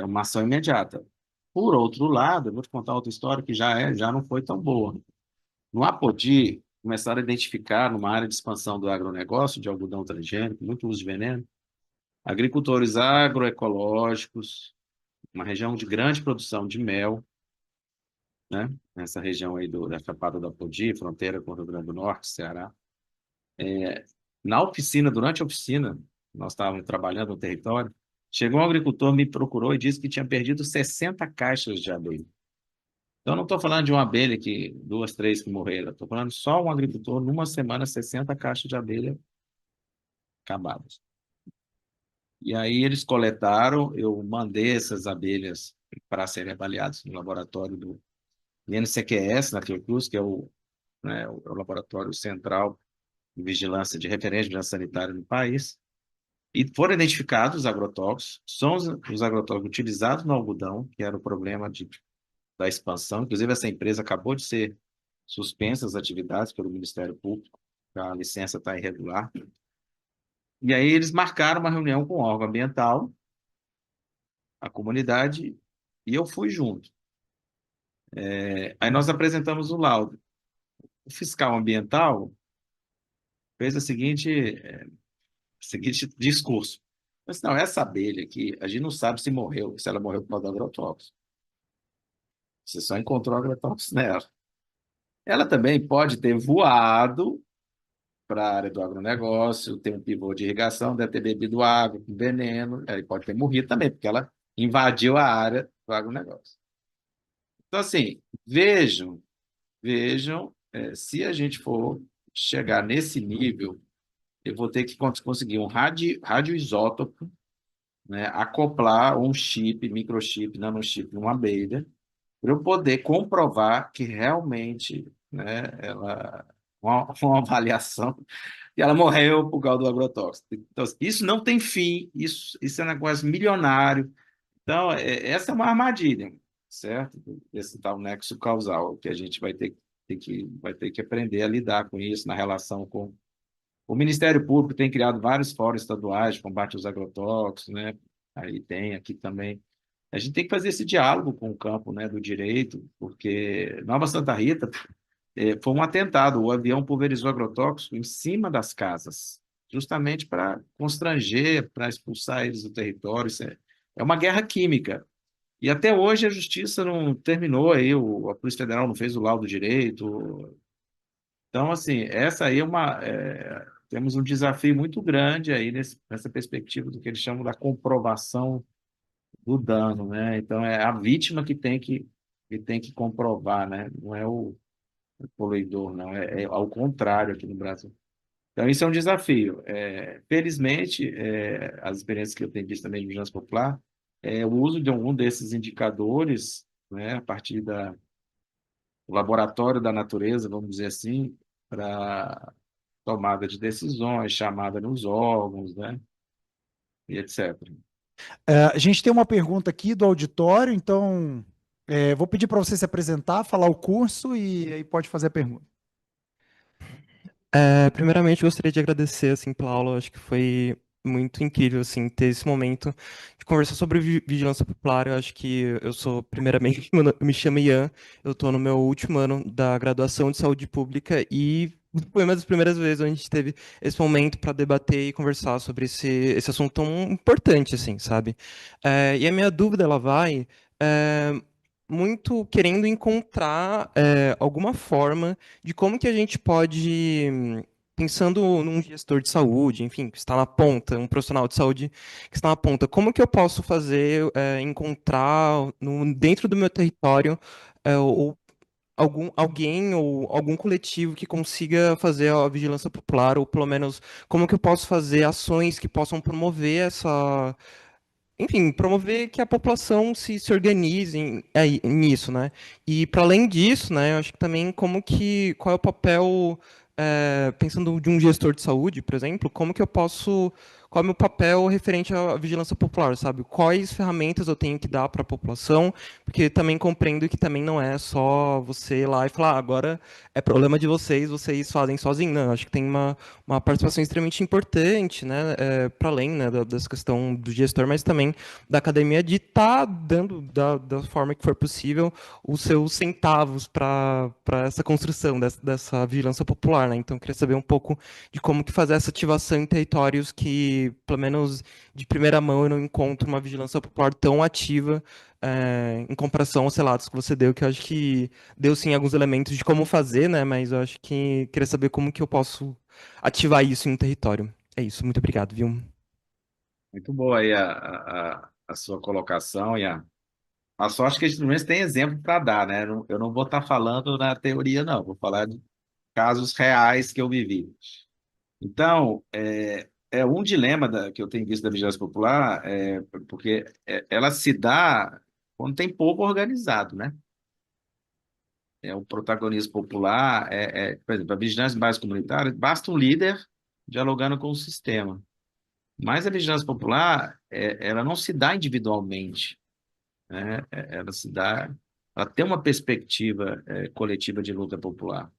uma ação imediata. Por outro lado, eu vou te contar outra história que já não foi tão boa. No Apodi, começaram a identificar, numa área de expansão do agronegócio, de algodão transgênico, muito uso de veneno, agricultores agroecológicos, uma região de grande produção de mel, né? Nessa região aí da Chapada do Apodi, fronteira com o Rio Grande do Norte, Ceará. Na oficina, durante a oficina, nós estávamos trabalhando no território, chegou um agricultor, me procurou e disse que tinha perdido 60 caixas de abelha. Então, eu não estou falando de uma abelha que, duas, três que morreram, estou falando só um agricultor, numa semana, 60 caixas de abelha acabadas. E aí eles coletaram, eu mandei essas abelhas para serem avaliadas no laboratório do INCQS, na Fiocruz, que é o laboratório central de vigilância, de referência de vigilância sanitária no país, e foram identificados os agrotóxicos, são os agrotóxicos utilizados no algodão, que era o problema da expansão. Inclusive, essa empresa acabou de ser suspensa as atividades pelo Ministério Público, a licença está irregular. E aí eles marcaram uma reunião com o órgão ambiental, a comunidade, e eu fui junto. Aí nós apresentamos o laudo. O fiscal ambiental fez o seguinte discurso. Mas não, essa abelha aqui, a gente não sabe se morreu, se ela morreu por causa do agrotóxico. Você só encontrou agrotóxico nela. Ela também pode ter voado para a área do agronegócio, tem um pivô de irrigação, deve ter bebido água com veneno, ela pode ter morrido também, porque ela invadiu a área do agronegócio. Então, assim, vejam, se a gente for chegar nesse nível, eu vou ter que conseguir um radioisótopo, né, acoplar um chip, microchip, nanochip numa abelha, para eu poder comprovar que realmente, né, uma avaliação, e ela morreu por causa do agrotóxico. Então, isso não tem fim, isso é um negócio milionário. Então, essa é uma armadilha, certo? Esse tal nexo causal, que a gente vai ter que aprender a lidar com isso na relação com. O Ministério Público tem criado vários fóruns estaduais de combate aos agrotóxicos, né? Aí tem aqui também. A gente tem que fazer esse diálogo com o campo, né, do direito, porque Nova Santa Rita foi um atentado. O avião pulverizou agrotóxico em cima das casas, justamente para constranger, para expulsar eles do território. Isso é uma guerra química. E até hoje a justiça não terminou aí, a Polícia Federal não fez o laudo direito. Então, assim, essa aí temos um desafio muito grande aí nessa perspectiva do que eles chamam da comprovação do dano, né? Então, é a vítima que tem que comprovar, né? Não é o poluidor, não, é ao contrário aqui no Brasil. Então, isso é um desafio. Felizmente, as experiências que eu tenho visto também de vigilância popular, o uso de algum desses indicadores, né, a partir do laboratório da natureza, vamos dizer assim, para tomada de decisões, chamada nos órgãos, né, e etc. A gente tem uma pergunta aqui do auditório, então vou pedir para você se apresentar, falar o curso e aí pode fazer a pergunta. Primeiramente, eu gostaria de agradecer, assim, pela aula. Acho que foi muito incrível, assim, ter esse momento de conversar sobre vigilância popular. Eu acho que eu sou, primeiramente, eu me chamo Ian, eu estou no meu último ano da graduação de saúde pública e foi uma das primeiras vezes onde a gente teve esse momento para debater e conversar sobre esse assunto tão importante, assim, sabe? E a minha dúvida, ela vai muito querendo encontrar alguma forma de como que a gente pode, pensando num gestor de saúde, enfim, que está na ponta, um profissional de saúde que está na ponta, como que eu posso fazer, encontrar dentro do meu território, ou alguém ou algum coletivo que consiga fazer a vigilância popular, ou pelo menos como que eu posso fazer ações que possam promover essa, enfim, promover que a população se organize nisso, né? E para além disso, né, eu acho que também qual é o papel, pensando de um gestor de saúde, por exemplo, qual é o meu papel referente à vigilância popular, sabe? Quais ferramentas eu tenho que dar para a população, porque também compreendo que também não é só você ir lá e falar, agora é problema de vocês, vocês fazem sozinhos. Não, eu acho que tem uma participação extremamente importante, né, para além, né, dessa questão do gestor, mas também da academia de estar dando da forma que for possível os seus centavos para essa construção dessa vigilância popular, né? Então, eu queria saber um pouco de como que fazer essa ativação em territórios que, pelo menos de primeira mão, eu não encontro uma vigilância popular tão ativa, em comparação aos relatos que você deu, que eu acho que deu sim alguns elementos de como fazer, né? Mas eu acho que queria saber como que eu posso ativar isso em um território. É isso, muito obrigado, viu? Muito boa aí a sua colocação, e a sorte que a gente pelo menos tem exemplo para dar, né? Eu não vou estar falando na teoria, não, vou falar de casos reais que eu vivi. Então, é um dilema que eu tenho visto da vigilância popular, porque ela se dá quando tem povo organizado, né? O protagonismo popular, por exemplo, a vigilância base comunitária, basta um líder dialogando com o sistema. Mas a vigilância popular, ela não se dá individualmente, né? Ela tem uma perspectiva, coletiva de luta popular.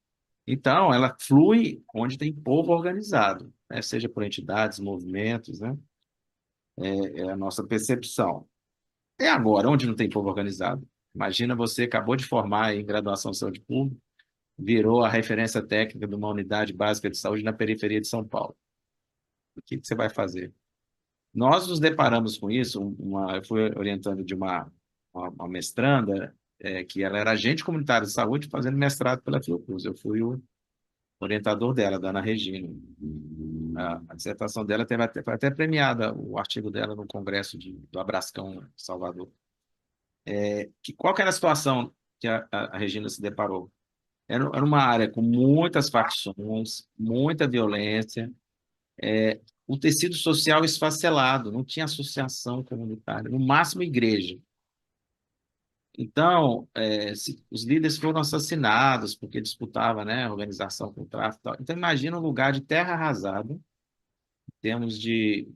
Então, ela flui onde tem povo organizado, né? Seja por entidades, movimentos, né? É a nossa percepção. É agora, onde não tem povo organizado? Imagina você acabou de formar em graduação em saúde pública, virou a referência técnica de uma unidade básica de saúde na periferia de São Paulo. O que você vai fazer? Nós nos deparamos com isso, eu fui orientando de uma mestranda, que ela era agente comunitário de saúde, fazendo mestrado pela Fiocruz. Eu fui o orientador dela, da Ana Regina. A dissertação dela foi até premiada, o artigo dela no congresso do Abrascão, em Salvador. Qual que era a situação que a Regina se deparou? Era uma área com muitas facções, muita violência, o tecido social esfacelado, não tinha associação comunitária, no máximo igreja. Então, os líderes foram assassinados porque disputavam, né, organização com o tráfico e tal. Então, imagina um lugar de terra arrasada, em termos de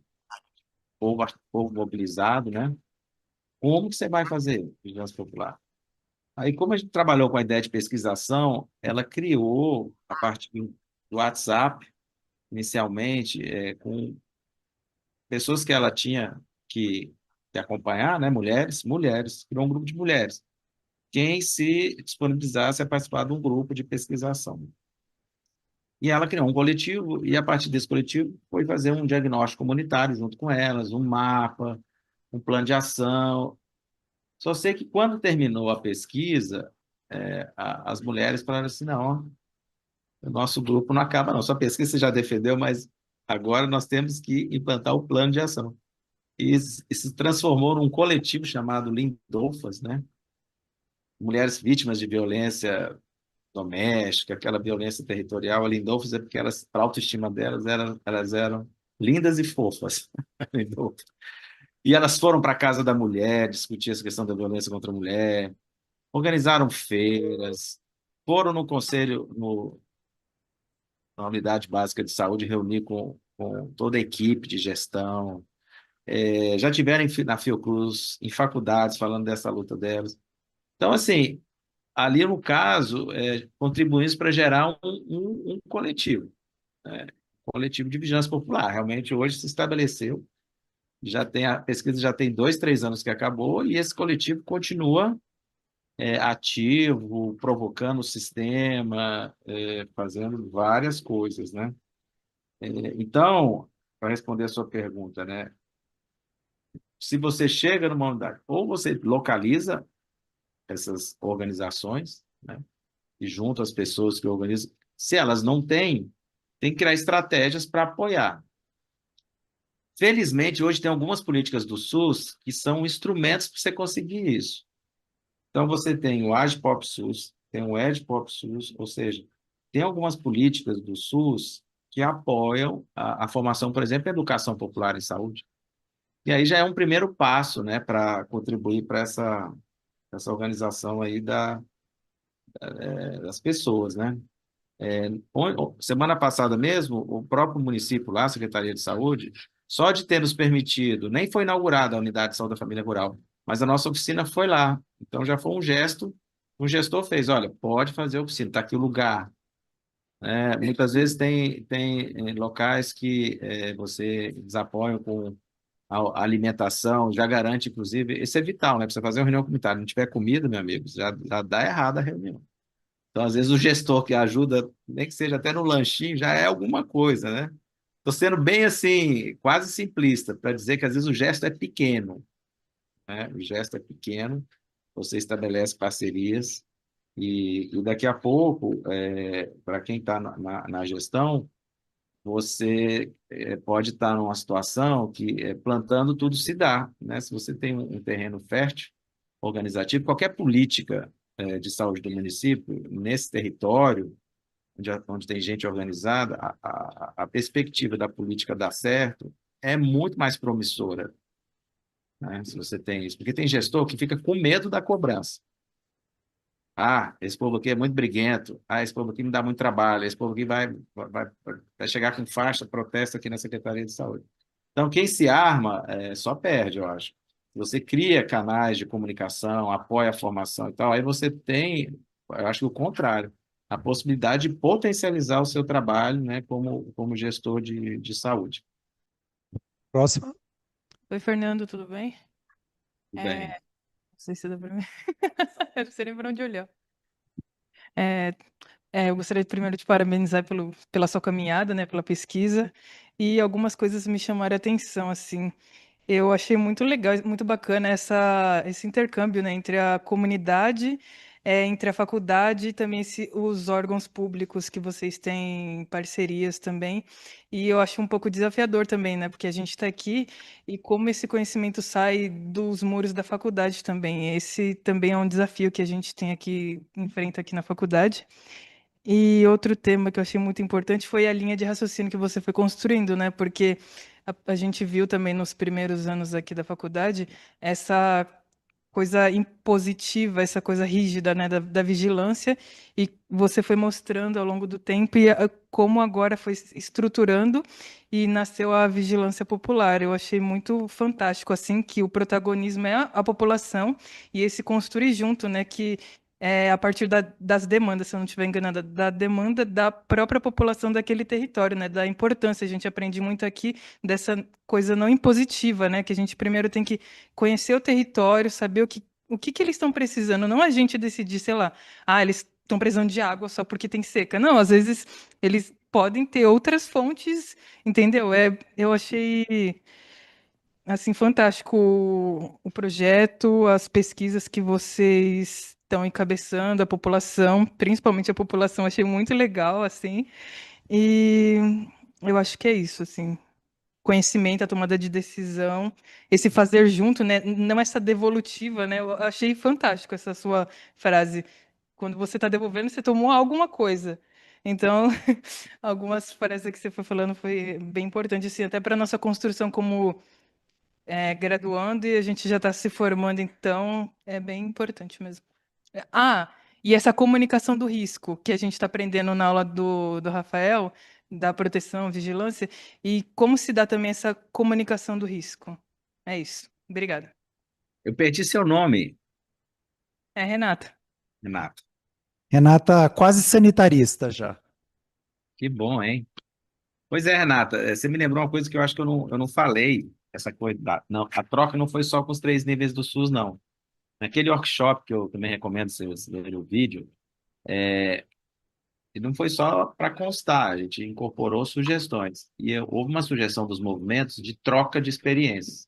povo mobilizado, né? Como que você vai fazer vigilância popular? Aí, como a gente trabalhou com a ideia de pesquisação, ela criou, a partir do WhatsApp, inicialmente, com pessoas que ela tinha que acompanhar, né, mulheres, criou um grupo de mulheres. Quem se disponibilizasse a participar de um grupo de pesquisação. E ela criou um coletivo, e a partir desse coletivo foi fazer um diagnóstico comunitário junto com elas, um mapa, um plano de ação. Só sei que quando terminou a pesquisa, as mulheres falaram assim, não, o nosso grupo não acaba não, sua pesquisa você já defendeu, mas agora nós temos que implantar o plano de ação. E se transformou num coletivo chamado Lindolfas, né? Mulheres vítimas de violência doméstica, aquela violência territorial. A Lindolfas é porque elas, a autoestima delas, elas eram lindas e fofas. E elas foram para a casa da mulher, discutir essa questão da violência contra a mulher, organizaram feiras, foram no conselho, na unidade básica de saúde, reunir com toda a equipe de gestão. Já tiveram na Fiocruz, em faculdades, falando dessa luta delas. Então, assim, ali no caso, contribuímos para gerar um coletivo, né? Coletivo de vigilância popular. Realmente, hoje se estabeleceu, a pesquisa já tem 2, 3 anos que acabou, e esse coletivo continua ativo, provocando o sistema, fazendo várias coisas, né? Então, para responder a sua pergunta, né? Se você chega numa unidade, ou você localiza essas organizações, né? E junto às pessoas que organizam, se elas não têm, tem que criar estratégias para apoiar. Felizmente, hoje tem algumas políticas do SUS que são instrumentos para você conseguir isso. Então, você tem o AGPOP SUS, tem o EDPOP SUS, ou seja, tem algumas políticas do SUS que apoiam a formação, por exemplo, em educação popular em saúde. E aí já é um primeiro passo, né, para contribuir para essa organização aí das pessoas, né? Semana passada mesmo, o próprio município lá, a Secretaria de Saúde, só de ter nos permitido, nem foi inaugurada a unidade de saúde da família rural, mas a nossa oficina foi lá. Então já foi um gesto, o gestor fez, olha, pode fazer a oficina, está aqui o lugar. Muitas vezes tem locais que você desapoia com a alimentação, já garante, inclusive, isso é vital, né? Para você fazer uma reunião comunitária, não tiver comida, meu amigo, já dá errado a reunião. Então, às vezes, o gestor que ajuda, nem que seja até no lanchinho, já é alguma coisa, né? Estou sendo bem, assim, quase simplista, para dizer que, às vezes, o gesto é pequeno, né? O gesto é pequeno, você estabelece parcerias e daqui a pouco, para quem está na gestão, você pode estar numa situação que plantando tudo se dá, né? Se você tem um terreno fértil, organizativo, qualquer política de saúde do município, nesse território, onde tem gente organizada, a perspectiva da política dar certo é muito mais promissora, né? Se você tem isso. Porque tem gestor que fica com medo da cobrança. Ah, esse povo aqui é muito briguento. Ah, esse povo aqui me dá muito trabalho. Esse povo aqui vai chegar com faixa, protesta aqui na Secretaria de Saúde. Então, quem se arma só perde, eu acho. Você cria canais de comunicação, apoia a formação e tal, aí você tem, eu acho que o contrário, a possibilidade de potencializar o seu trabalho, né, como gestor de saúde. Próxima. Oi, Fernando, tudo bem? Tudo bem. sei se dá para mim. Eu não sei nem para onde olhar. Eu gostaria primeiro de parabenizar pela sua caminhada, né, pela pesquisa, e algumas coisas me chamaram a atenção, assim. Eu achei muito legal, muito bacana esse intercâmbio, né, entre a comunidade, entre a faculdade e também os órgãos públicos que vocês têm parcerias também. E eu acho um pouco desafiador também, né, porque a gente está aqui e como esse conhecimento sai dos muros da faculdade também. Esse também é um desafio que a gente tem aqui, enfrenta aqui na faculdade. E outro tema que eu achei muito importante foi a linha de raciocínio que você foi construindo, né? Porque a gente viu também nos primeiros anos aqui da faculdade essa coisa impositiva, essa coisa rígida, né, da vigilância, e você foi mostrando ao longo do tempo como agora foi se estruturando e nasceu a vigilância popular. Eu achei muito fantástico, assim, que o protagonismo é a população e esse construir junto, né, que é a partir das demandas, se eu não estiver enganada, da demanda da própria população daquele território, né, da importância. A gente aprende muito aqui dessa coisa não impositiva, né, que a gente primeiro tem que conhecer o território, saber o que eles estão precisando, não a gente decidir, sei lá, eles estão precisando de água só porque tem seca. Não, às vezes eles podem ter outras fontes, entendeu? Eu achei assim fantástico o projeto, as pesquisas que vocês estão encabeçando, a população, principalmente a população, achei muito legal, assim. E eu acho que é isso, assim, conhecimento, a tomada de decisão, esse fazer junto, né? Não essa devolutiva, né? Eu achei fantástico essa sua frase. Quando você está devolvendo, você tomou alguma coisa. Então, algumas frases que você foi falando foi bem importante, assim, até para a nossa construção como graduando e a gente já está se formando, então é bem importante mesmo. E essa comunicação do risco que a gente está aprendendo na aula do Rafael, da proteção, vigilância, e como se dá também essa comunicação do risco. É isso. Obrigada. Eu perdi seu nome, É, Renata. Renato. Renata, quase sanitarista já. Que bom, hein? Pois é, Renata, você me lembrou uma coisa que eu acho que eu não falei, essa coisa não, a troca não foi só com os 3 níveis do SUS, não. Naquele workshop que eu também recomendo vocês verem o vídeo, e não foi só para constar, a gente incorporou sugestões. E houve uma sugestão dos movimentos de troca de experiências.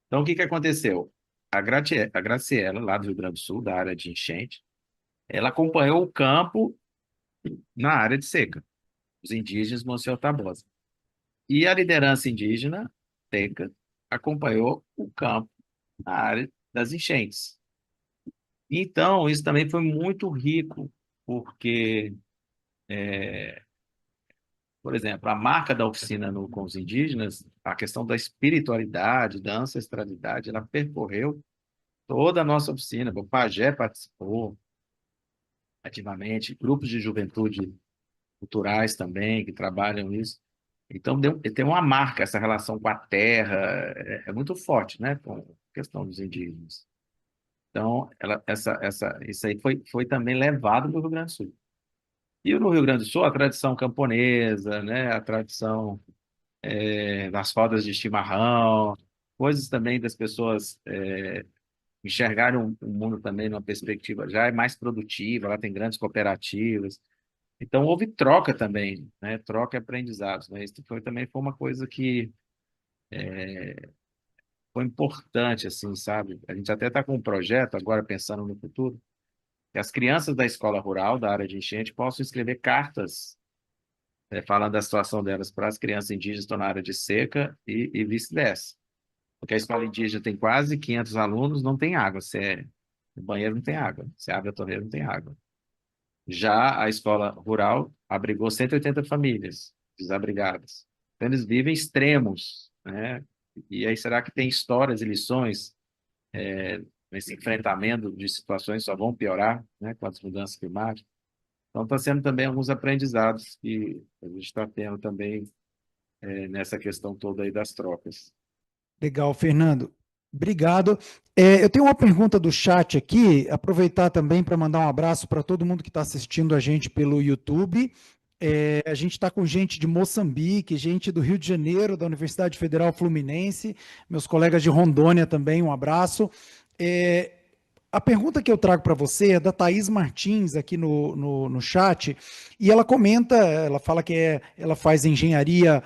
Então, o que que aconteceu? A Graciela, lá do Rio Grande do Sul, da área de enchente, ela acompanhou o campo na área de seca, os indígenas Monsenhor Tabosa. E a liderança indígena, seca, acompanhou o campo na área das enchentes. Então, isso também foi muito rico, porque, por exemplo, a marca da oficina com os indígenas, a questão da espiritualidade, da ancestralidade, ela percorreu toda a nossa oficina. O Pajé participou ativamente, grupos de juventude culturais também, que trabalham isso. Então, tem uma marca, essa relação com a terra, é muito forte, né, com a questão dos indígenas. Então, isso aí foi também levado para o Rio Grande do Sul. E no Rio Grande do Sul, a tradição camponesa, né, a tradição das rodas de chimarrão, coisas também das pessoas enxergarem o mundo também numa perspectiva já é mais produtiva, lá tem grandes cooperativas. Então, houve troca também, né, troca e aprendizados, né? Isso também foi uma coisa que foi importante, assim, sabe? A gente até está com um projeto, agora pensando no futuro, que as crianças da escola rural, da área de enchente, possam escrever cartas falando da situação delas para as crianças indígenas que estão na área de seca e vice-versa. Porque a escola indígena tem quase 500 alunos, não tem água. O banheiro não tem água. Você abre a torneira, não tem água. Já a escola rural abrigou 180 famílias desabrigadas. Então, eles vivem extremos, né? E aí, será que tem histórias e lições nesse enfrentamento de situações que só vão piorar, né, com as mudanças climáticas? Então, está sendo também alguns aprendizados que a gente está tendo também nessa questão toda aí das trocas. Legal, Fernando. Obrigado. Eu tenho uma pergunta do chat aqui, aproveitar também para mandar um abraço para todo mundo que está assistindo a gente pelo YouTube. A gente está com gente de Moçambique, gente do Rio de Janeiro, da Universidade Federal Fluminense, meus colegas de Rondônia também, um abraço. A pergunta que eu trago para você é da Thaís Martins aqui no chat, e ela comenta, ela fala que ela faz engenharia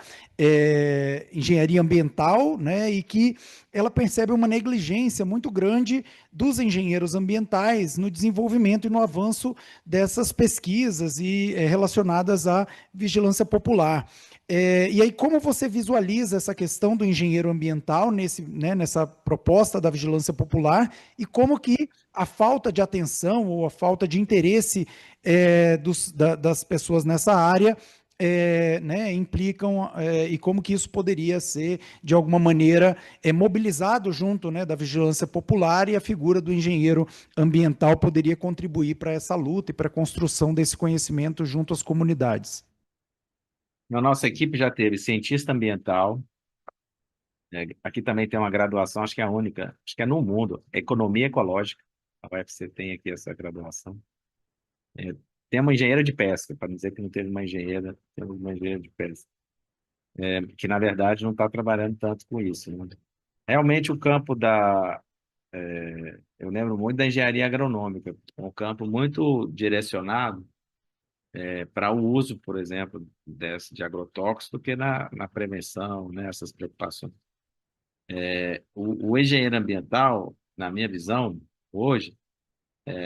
ambiental, né, e que ela percebe uma negligência muito grande dos engenheiros ambientais no desenvolvimento e no avanço dessas pesquisas relacionadas à vigilância popular. E aí, como você visualiza essa questão do engenheiro ambiental nessa proposta da vigilância popular, e como que a falta de atenção ou a falta de interesse das pessoas nessa área né, implicam e como que isso poderia ser, de alguma maneira, mobilizado junto, né, da vigilância popular, e a figura do engenheiro ambiental poderia contribuir para essa luta e para a construção desse conhecimento junto às comunidades. Na nossa equipe já teve cientista ambiental, né? Aqui também tem uma graduação, acho que é a única, acho que é no mundo, Economia Ecológica. A UFC tem aqui essa graduação. É, tem uma engenheira de pesca, para dizer que não teve uma engenheira, temos uma engenheira de pesca, que na verdade não está trabalhando tanto com isso, né? Realmente o campo eu lembro muito da engenharia agronômica, um campo muito direcionado para o uso, por exemplo, de agrotóxicos do que na prevenção, né, essas preocupações. O engenheiro ambiental, na minha visão, hoje,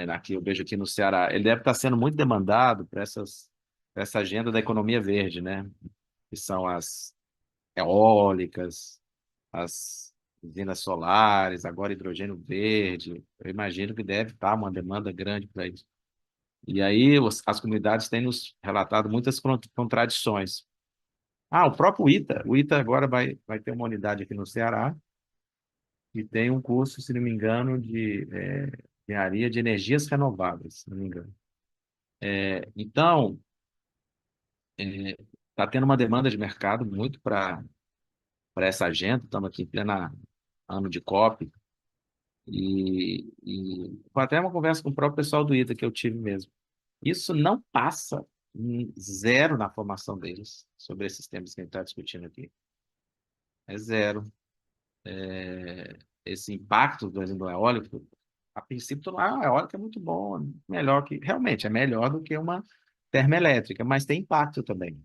aqui eu vejo aqui no Ceará, ele deve estar sendo muito demandado para essa agenda da economia verde, né? Que são as eólicas, as usinas solares, agora hidrogênio verde. Eu imagino que deve estar uma demanda grande para isso. E aí as comunidades têm nos relatado muitas contradições. O próprio ITA. O ITA agora vai ter uma unidade aqui no Ceará e tem um curso, se não me engano, de engenharia de energias renováveis, se não me engano. Então, está tendo uma demanda de mercado muito para essa agenda. Estamos aqui em pleno ano de COP, e foi até uma conversa com o próprio pessoal do ITA que eu tive mesmo. Isso não passa zero na formação deles sobre esses temas que a gente está discutindo aqui. É zero. Esse impacto, por exemplo, do eólico, a princípio, a eólica é muito bom, melhor que, realmente, é melhor do que uma termoelétrica, mas tem impacto também.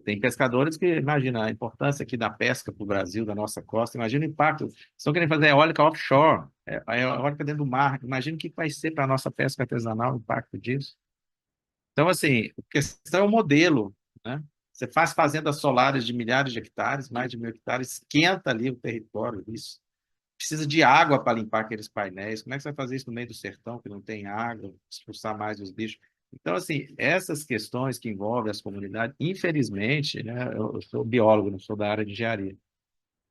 Tem pescadores que, imagina a importância aqui da pesca para o Brasil, da nossa costa, imagina o impacto. Estão querendo fazer eólica offshore, a eólica dentro do mar, imagina o que vai ser para a nossa pesca artesanal, o impacto disso. Então, assim, a questão é o modelo, né? Você faz fazendas solares de milhares de hectares, mais de 1.000 hectares, esquenta ali o território, isso. Precisa de água para limpar aqueles painéis. Como é que você vai fazer isso no meio do sertão, que não tem água, expulsar mais os bichos? Então, assim, essas questões que envolvem as comunidades, infelizmente, né, eu sou biólogo, não sou da área de engenharia,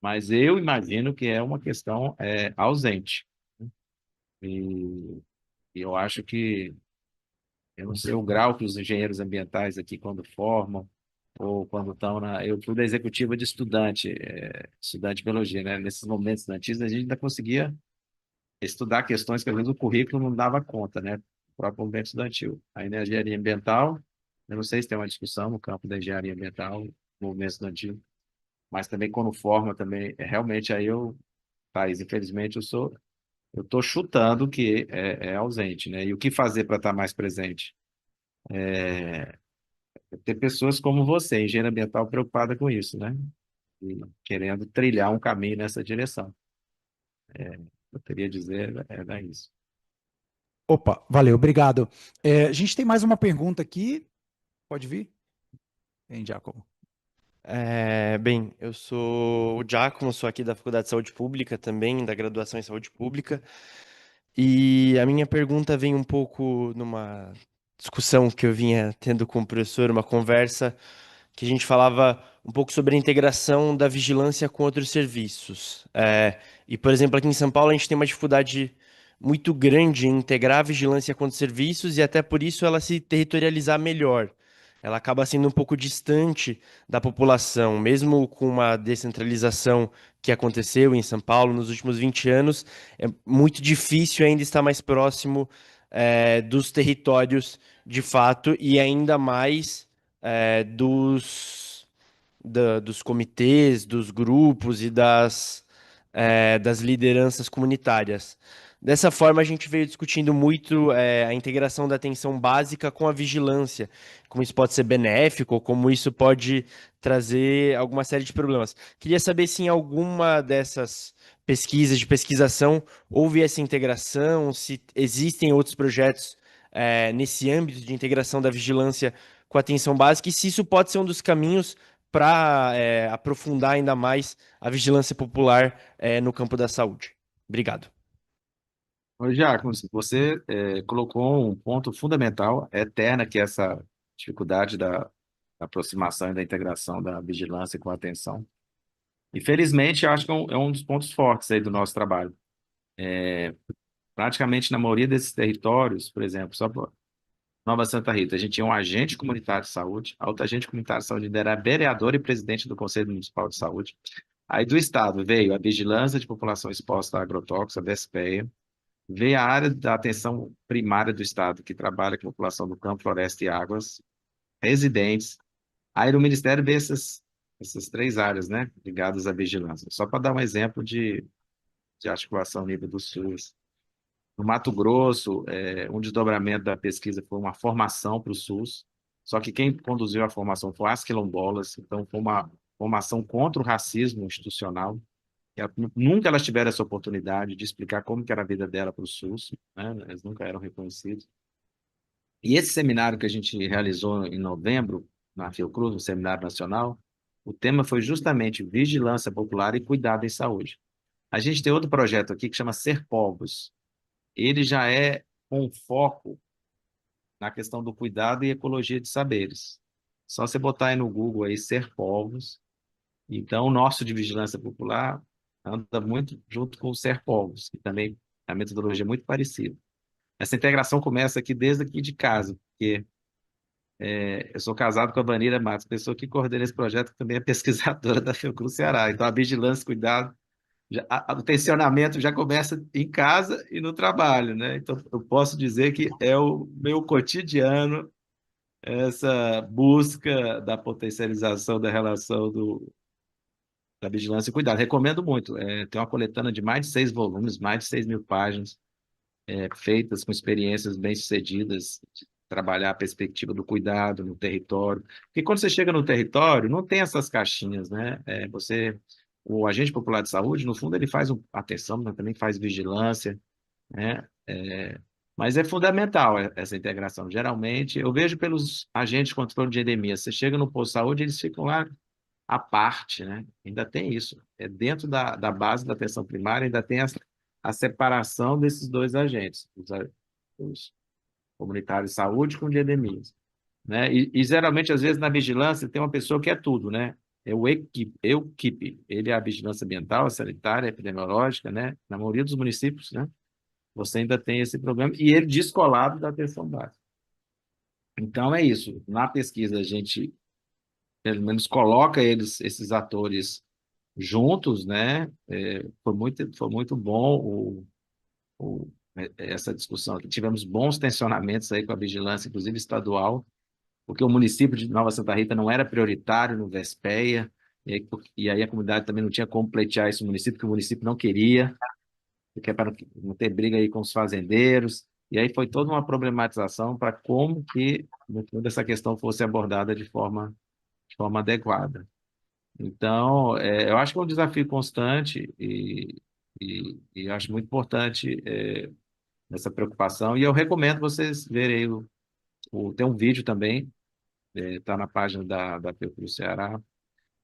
mas eu imagino que é uma questão ausente. E eu acho que, eu não sei o grau que os engenheiros ambientais aqui, quando formam, ou quando estão Eu fui da executiva de estudante de biologia, né? Nesses momentos estudantis, a gente ainda conseguia estudar questões que às vezes o currículo não dava conta, né? O próprio movimento estudantil. Aí na engenharia ambiental, eu não sei se tem uma discussão no campo da engenharia ambiental, movimento estudantil, mas também quando forma também, realmente aí Thaís, infelizmente eu estou chutando que é ausente, né? E o que fazer para estar mais presente? Ter pessoas como você, engenheira ambiental, preocupada com isso, né? E querendo trilhar um caminho nessa direção. Eu queria dizer, era isso. Opa, valeu, obrigado. A gente tem mais uma pergunta aqui. Pode vir? Vem, Giacomo. Bem, eu sou o Giacomo, sou aqui da Faculdade de Saúde Pública também, da graduação em Saúde Pública. E a minha pergunta vem um pouco numa discussão que eu vinha tendo com o professor, uma conversa que a gente falava um pouco sobre a integração da vigilância com outros serviços. E, por exemplo, aqui em São Paulo a gente tem uma dificuldade muito grande em integrar a vigilância com outros serviços e até por isso ela se territorializar melhor. Ela acaba sendo um pouco distante da população, mesmo com uma descentralização que aconteceu em São Paulo nos últimos 20 anos, é muito difícil ainda estar mais próximo, dos territórios de fato e ainda mais dos comitês, dos grupos e das lideranças comunitárias. Dessa forma, a gente veio discutindo muito a integração da atenção básica com a vigilância, como isso pode ser benéfico, ou como isso pode trazer alguma série de problemas. Queria saber se em alguma dessas pesquisas de pesquisação houve essa integração, se existem outros projetos nesse âmbito de integração da vigilância com a atenção básica, e se isso pode ser um dos caminhos para aprofundar ainda mais a vigilância popular no campo da saúde. Obrigado. Ô, Giacomo, você colocou um ponto fundamental, eterna, que é essa dificuldade da aproximação e da integração da vigilância com a atenção. E, felizmente, eu acho que é um dos pontos fortes aí do nosso trabalho. Praticamente na maioria desses territórios, por exemplo, só para Nova Santa Rita, a gente tinha um agente comunitário de saúde, a outra agente comunitário de saúde era vereador e presidente do Conselho Municipal de Saúde. Aí do Estado veio a Vigilância de População Exposta a Agrotóxicos, a VESPEA, veio a área da atenção primária do Estado, que trabalha com a população do campo, floresta e águas, residentes. Aí no Ministério veio essas 3 áreas, né, ligadas à vigilância. Só para dar um exemplo de articulação a nível do SUS. No Mato Grosso, um desdobramento da pesquisa foi uma formação para o SUS, só que quem conduziu a formação foi as quilombolas, então foi uma formação contra o racismo institucional. Nunca elas tiveram essa oportunidade de explicar como que era a vida dela para o SUS, né? Eles nunca eram reconhecidos. E esse seminário que a gente realizou em novembro, na Fiocruz, no Seminário Nacional, o tema foi justamente vigilância popular e cuidado em saúde. A gente tem outro projeto aqui que chama Ser Povos. Ele já é com foco na questão do cuidado e ecologia de saberes. Só você botar aí no Google aí Ser Povos. Então, o nosso de vigilância popular anda muito junto com o Ser Povos, que também a metodologia é muito parecida. Essa integração começa aqui desde aqui de casa, porque eu sou casado com a Vanira Matos, pessoa que coordena esse projeto, que também é pesquisadora da Fiocruz Ceará. Então, a vigilância e cuidado, o tensionamento já começa em casa e no trabalho, né? Então, eu posso dizer que é o meu cotidiano essa busca da potencialização da relação da vigilância e cuidado. Recomendo muito. Tem uma coletânea de mais de 6 volumes, mais de 6.000 páginas, feitas com experiências bem-sucedidas, de trabalhar a perspectiva do cuidado no território. Porque quando você chega no território, não tem essas caixinhas, né? O agente popular de saúde, no fundo, ele faz atenção, mas também faz vigilância, né? Mas é fundamental essa integração. Geralmente, eu vejo pelos agentes de controle de endemia, você chega no posto de saúde, eles ficam lá à parte, né? Ainda tem isso. Dentro da base da atenção primária, ainda tem a separação desses 2 agentes, os comunitários de saúde com de endemias, né? E geralmente, às vezes, na vigilância, tem uma pessoa que é tudo, né? É o EQIP, ele é a vigilância ambiental, a sanitária, a epidemiológica, né? Na maioria dos municípios, né? Você ainda tem esse problema, e ele descolado da atenção básica. Então, é isso. Na pesquisa, a gente, pelo menos, coloca esses atores juntos, né? Foi muito bom essa discussão aqui. Tivemos bons tensionamentos aí com a vigilância, inclusive estadual, porque o município de Nova Santa Rita não era prioritário no VESPEA, e aí a comunidade também não tinha como pleitear esse município, porque o município não queria, porque é para não ter briga aí com os fazendeiros, e aí foi toda uma problematização para como que, no fundo, essa questão fosse abordada de forma adequada. Então, eu acho que é um desafio constante e acho muito importante essa preocupação, e eu recomendo vocês verem aí, tem um vídeo também, está na página da Fiocruz Ceará,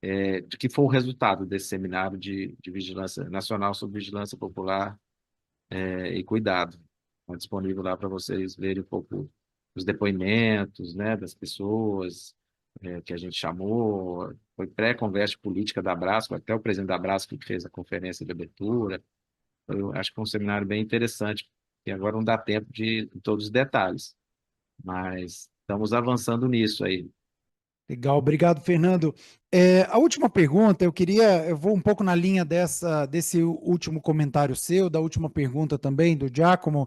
de que foi o resultado desse seminário de vigilância nacional sobre vigilância popular e cuidado. Está disponível lá para vocês verem um pouco os depoimentos, né, das pessoas que a gente chamou. Foi pré-conversa política da Abrasco, até o presidente da Abrasco que fez a conferência de abertura. Eu acho que foi um seminário bem interessante, e agora não dá tempo de todos os detalhes, mas estamos avançando nisso aí. Legal, obrigado, Fernando. A última pergunta, eu vou um pouco na linha desse último comentário seu, da última pergunta também, do Giacomo,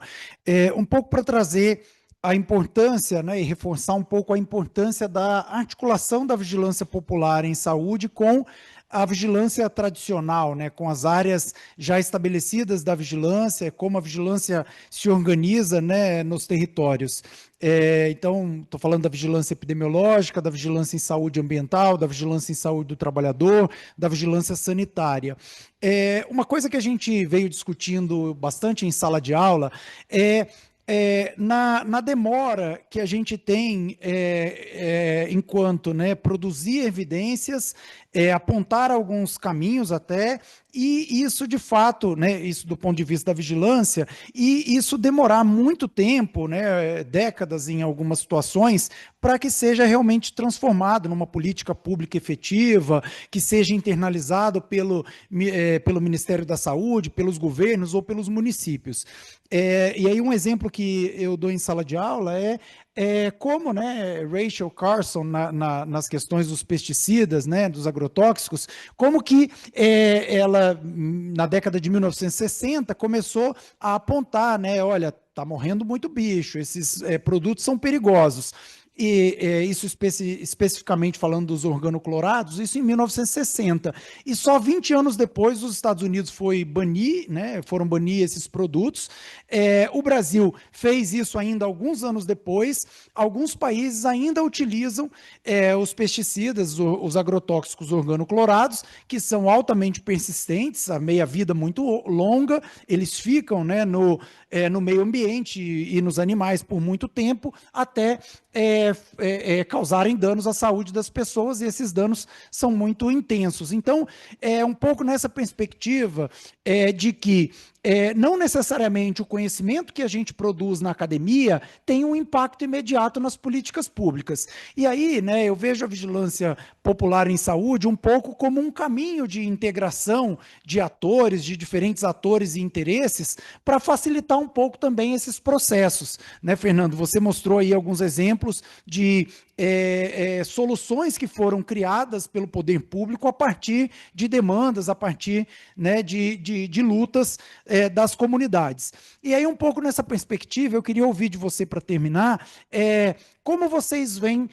um pouco para trazer a importância, né, e reforçar um pouco a importância da articulação da vigilância popular em saúde com a vigilância tradicional, né, com as áreas já estabelecidas da vigilância, como a vigilância se organiza, né, nos territórios. Então, estou falando da vigilância epidemiológica, da vigilância em saúde ambiental, da vigilância em saúde do trabalhador, da vigilância sanitária. Uma coisa que a gente veio discutindo bastante em sala de aula na demora que a gente tem enquanto, né, produzir evidências, apontar alguns caminhos até, e isso de fato, né, isso do ponto de vista da vigilância, e isso demorar muito tempo, né, décadas em algumas situações, para que seja realmente transformado numa política pública efetiva, que seja internalizado pelo Ministério da Saúde, pelos governos ou pelos municípios. E aí um exemplo que eu dou em sala de aula como, né, Rachel Carson, nas questões dos pesticidas, né, dos agrotóxicos, como que ela, na década de 1960, começou a apontar, né, olha, está morrendo muito bicho, esses produtos são perigosos. Isso especificamente falando dos organoclorados, isso em 1960. E só 20 anos depois, os Estados Unidos foram banir esses produtos. O Brasil fez isso ainda alguns anos depois. Alguns países ainda utilizam os pesticidas, os agrotóxicos organoclorados, que são altamente persistentes, a meia-vida muito longa, eles ficam, né, no meio ambiente e nos animais por muito tempo, até causarem danos à saúde das pessoas, e esses danos são muito intensos. Então, um pouco nessa perspectiva de que não necessariamente o conhecimento que a gente produz na academia tem um impacto imediato nas políticas públicas. E aí, né, eu vejo a vigilância popular em saúde um pouco como um caminho de integração de atores, de diferentes atores e interesses, para facilitar um pouco também esses processos. Né, Fernando? Você mostrou aí alguns exemplos de soluções que foram criadas pelo poder público a partir de demandas, a partir, né, de lutas das comunidades. E aí, um pouco nessa perspectiva, eu queria ouvir de você, para terminar, como vocês vêm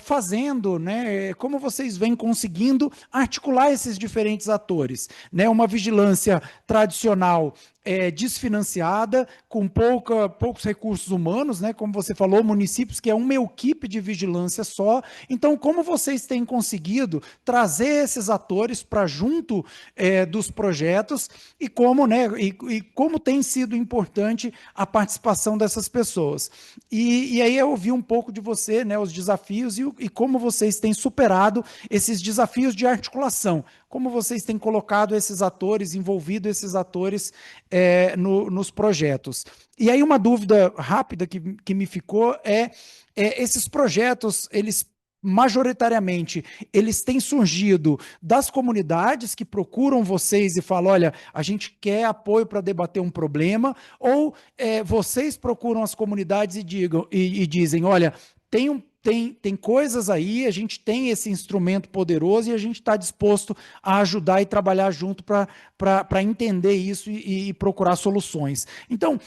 fazendo, né, como vocês vêm conseguindo articular esses diferentes atores, né, uma vigilância tradicional desfinanciada, com poucos recursos humanos, né, como você falou, municípios que é uma equipe de vigilância só. Então, como vocês têm conseguido trazer esses atores para junto dos projetos, e como, né, e como tem sido importante a participação dessas pessoas. E aí eu ouvi um pouco de você, né, os desafios e como vocês têm superado esses desafios de articulação, como vocês têm colocado esses atores, envolvido esses atores nos projetos. E aí uma dúvida rápida que me ficou esses projetos, eles majoritariamente, eles têm surgido das comunidades que procuram vocês e falam, olha, a gente quer apoio para debater um problema, ou vocês procuram as comunidades e dizem, olha, tem coisas aí, a gente tem esse instrumento poderoso e a gente está disposto a ajudar e trabalhar junto para entender isso e procurar soluções. Então,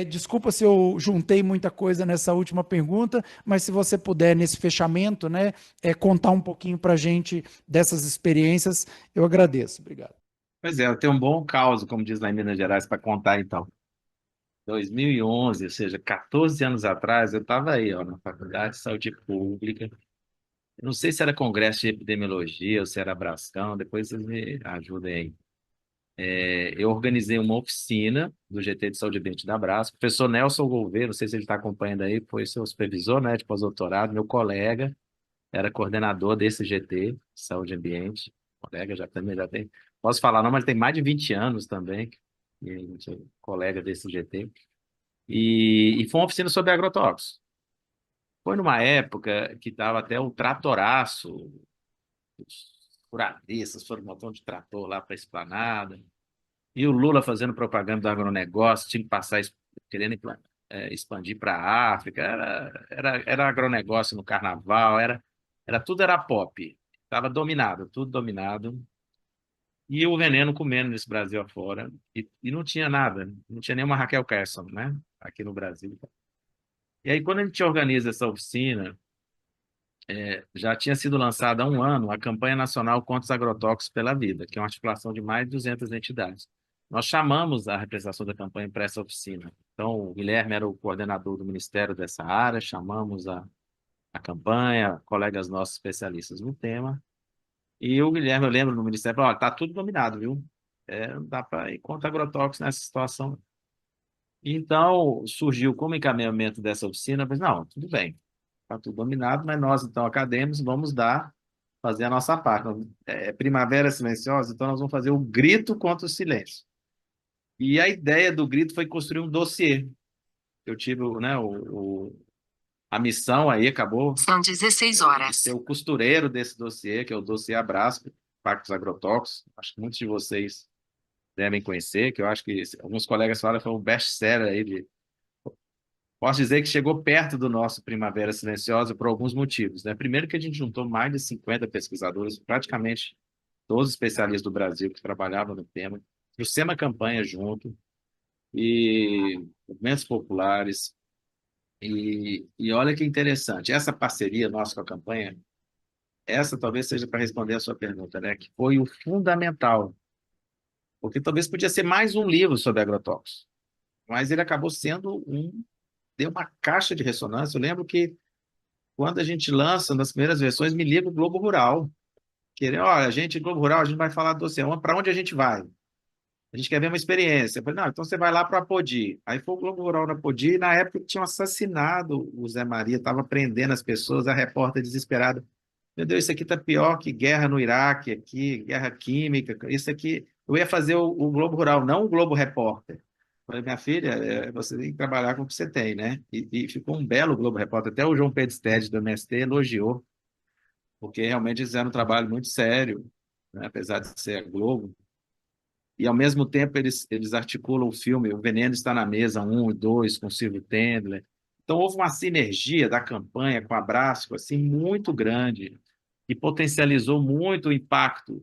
desculpa se eu juntei muita coisa nessa última pergunta, mas se você puder, nesse fechamento, né, contar um pouquinho para a gente dessas experiências, eu agradeço. Obrigado. Pois é, eu tenho um bom caos, como diz lá em Minas Gerais, para contar, então. 2011, ou seja, 14 anos atrás, eu estava aí, ó, na Faculdade de Saúde Pública. Eu não sei se era Congresso de Epidemiologia ou se era Brascão, depois vocês me ajudem aí. Eu organizei uma oficina do GT de Saúde e Ambiente da Brasco. O professor Nelson Gouveia, não sei se ele está acompanhando aí, foi seu supervisor, né, de pós-doutorado, meu colega, era coordenador desse GT, Saúde e Ambiente. Colega também já tem. Posso falar, não, mas tem mais de 20 anos também, e a gente é colega desse GT. E foi uma oficina sobre agrotóxicos. Foi numa época que estava até o tratoraço, os furadeças foram um montão de trator lá para a Esplanada, e o Lula fazendo propaganda do agronegócio, tinha que passar querendo expandir para a África, era agronegócio no carnaval, tudo era pop, estava dominado, tudo dominado, e o veneno comendo nesse Brasil afora, e não tinha nada, não tinha nenhuma Raquel Carson, né, aqui no Brasil. E aí, quando a gente organiza essa oficina, já tinha sido lançada há um ano a campanha nacional contra os agrotóxicos pela vida, que é uma articulação de mais de 200 entidades. Nós chamamos a representação da campanha para essa oficina. Então, o Guilherme era o coordenador do ministério dessa área, chamamos a campanha, colegas nossos especialistas no tema, e o Guilherme, eu lembro no ministério, falou: olha, está tudo dominado, viu? Não dá para ir contra agrotóxicos nessa situação. Então, surgiu como encaminhamento dessa oficina, mas não, tudo bem, está tudo dominado, mas nós, então, acadêmicos, vamos fazer a nossa parte. Primavera silenciosa, então nós vamos fazer o grito contra o silêncio. E a ideia do grito foi construir um dossiê. Eu tive, né, a missão aí acabou São 16 de horas. ser o costureiro desse dossiê, que é o dossiê Abrasco, Pactos Agrotóxicos. Acho que muitos de vocês devem conhecer, que eu acho que alguns colegas falaram que foi um best-seller aí. Posso dizer que chegou perto do nosso Primavera Silenciosa por alguns motivos, né? Primeiro que a gente juntou mais de 50 pesquisadores, praticamente todos os especialistas do Brasil que trabalhavam no tema, trouxemos a campanha junto, e movimentos populares, e olha que interessante, essa parceria nossa com a campanha, essa talvez seja para responder a sua pergunta, né? Que foi o fundamental, porque talvez podia ser mais um livro sobre agrotóxicos, mas ele acabou sendo deu uma caixa de ressonância. Eu lembro que quando a gente lança, nas primeiras versões, me liga o Globo Rural, querendo, olha, Globo Rural, a gente vai falar do oceano, para onde a gente vai? A gente quer ver uma experiência. Eu falei, não, então você vai lá para a Apodi. Aí foi o Globo Rural na Apodi, e na época tinham assassinado o Zé Maria, estava prendendo as pessoas, a repórter desesperada. Meu Deus, isso aqui está pior que guerra no Iraque, aqui, guerra química, isso aqui. Eu ia fazer o Globo Rural, não o Globo Repórter. Eu falei, minha filha, você tem que trabalhar com o que você tem, né? E ficou um belo Globo Repórter. Até o João Pedro Stede, do MST, elogiou, porque realmente eles fizeram um trabalho muito sério, né? Apesar de ser a Globo. E, ao mesmo tempo, eles articulam o filme O Veneno Está na Mesa 1 e 2, com Silvio Tendler. Então, houve uma sinergia da campanha com a Abrasco, assim, muito grande, que potencializou muito o impacto.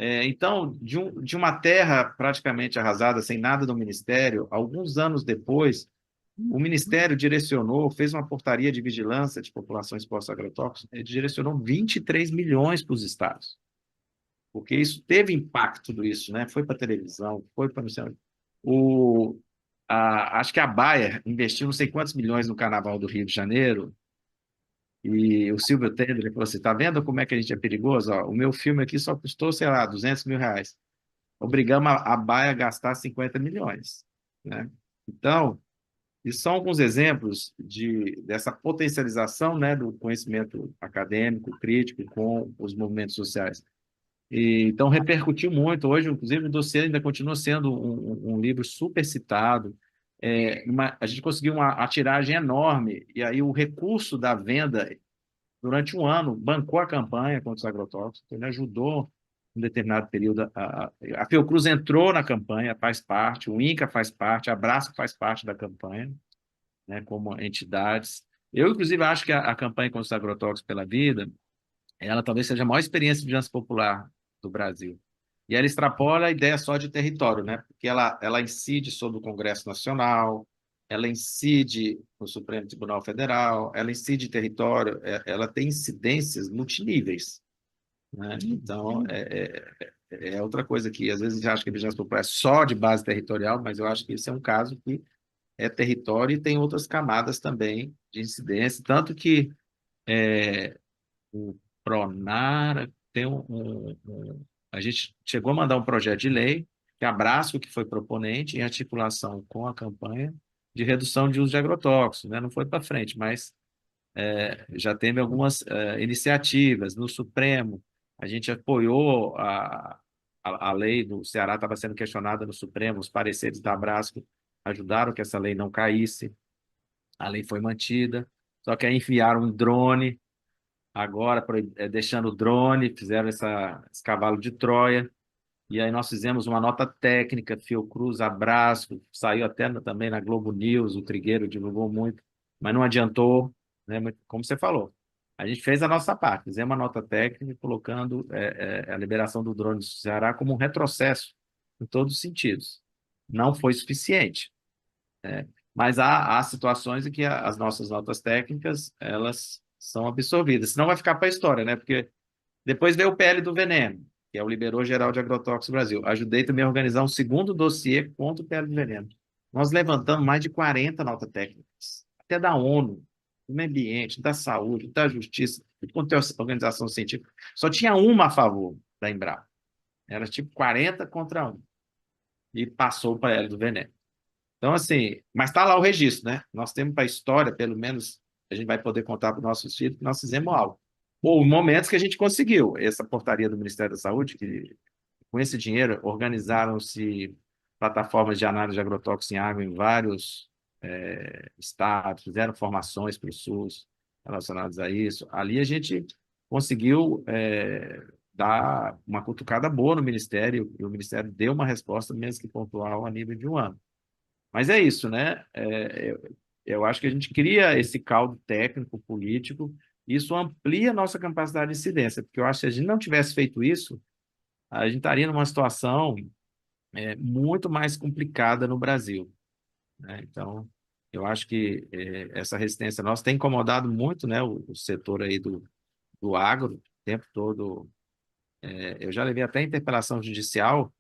Então, de uma terra praticamente arrasada, sem nada do Ministério, alguns anos depois, o Ministério direcionou, fez uma portaria de vigilância de populações pós-agrotóxicos, direcionou 23 milhões para os estados. Porque isso teve impacto, tudo isso, né? Foi para a televisão, foi para acho que a Bayer investiu não sei quantos milhões no Carnaval do Rio de Janeiro, e o Silvio Tendler falou assim, tá vendo como é que a gente é perigoso? Ó, o meu filme aqui só custou, sei lá, 200 mil reais. Obrigamos a Bayer a gastar 50 milhões, né? Então, isso são alguns exemplos dessa potencialização, né, do conhecimento acadêmico, crítico, com os movimentos sociais. Então, repercutiu muito. Hoje, inclusive, o dossiê ainda continua sendo um livro super citado. A gente conseguiu uma tiragem enorme, e aí o recurso da venda, durante um ano, bancou a campanha contra os agrotóxicos, ele ajudou em um determinado período. A Fiocruz entrou na campanha, faz parte, o INCA faz parte, a Abrasco faz parte da campanha, né, como entidades. Eu, inclusive, acho que a campanha contra os agrotóxicos pela vida, ela talvez seja a maior experiência de vigilância popular do Brasil. E ela extrapola a ideia só de território, né? Porque ela incide sobre o Congresso Nacional, ela incide no Supremo Tribunal Federal, ela incide em território, ela tem incidências multiníveis, né? Então, é outra coisa que às vezes a gente acha que a vigilância popular é só de base territorial, mas eu acho que esse é um caso que é território e tem outras camadas também de incidência, tanto que o Pronar tem a gente chegou a mandar um projeto de lei, que a Abrasco, que foi proponente, em articulação com a campanha de redução de uso de agrotóxicos, né? Não foi para frente, mas já teve algumas iniciativas no Supremo. A gente apoiou a lei do Ceará, estava sendo questionada no Supremo, os pareceres da Abrasco ajudaram que essa lei não caísse, a lei foi mantida, só que aí enviaram um drone, agora deixando o drone, fizeram esse cavalo de Troia, e aí nós fizemos uma nota técnica, Fiocruz, Abrasco, saiu até também na Globo News, o Trigueiro divulgou muito, mas não adiantou, né? Como você falou. A gente fez a nossa parte, fizemos uma nota técnica colocando a liberação do drone do Ceará como um retrocesso em todos os sentidos. Não foi suficiente, né? Mas há situações em que as nossas notas técnicas, elas são absorvidas. Senão vai ficar para a história, né? Porque depois veio o PL do veneno, que é o Liberou Geral de Agrotóxicos Brasil. Ajudei também a organizar um segundo dossiê contra o PL do veneno. Nós levantamos mais de 40 notas técnicas, até da ONU, do meio ambiente, da saúde, da justiça, quanto é organização científica. Só tinha uma a favor da Embrapa. Era tipo 40 contra 1. E passou o PL do veneno. Então, assim, mas está lá o registro, né? Nós temos para a história, pelo menos, a gente vai poder contar para os nossos filhos que nós fizemos algo. Ou momentos que a gente conseguiu. Essa portaria do Ministério da Saúde, que com esse dinheiro organizaram-se plataformas de análise de agrotóxicos em água em vários estados, fizeram formações para o SUS relacionadas a isso. Ali a gente conseguiu dar uma cutucada boa no Ministério, e o Ministério deu uma resposta, mesmo que pontual, a nível de um ano. Mas é isso, né? Eu acho que a gente cria esse caldo técnico, político, e isso amplia a nossa capacidade de incidência, porque eu acho que se a gente não tivesse feito isso, a gente estaria numa situação muito mais complicada no Brasil, né? Então, eu acho que essa resistência nossa tem incomodado muito, né, o setor aí do agro o tempo todo. Eu já levei até interpelação judicial,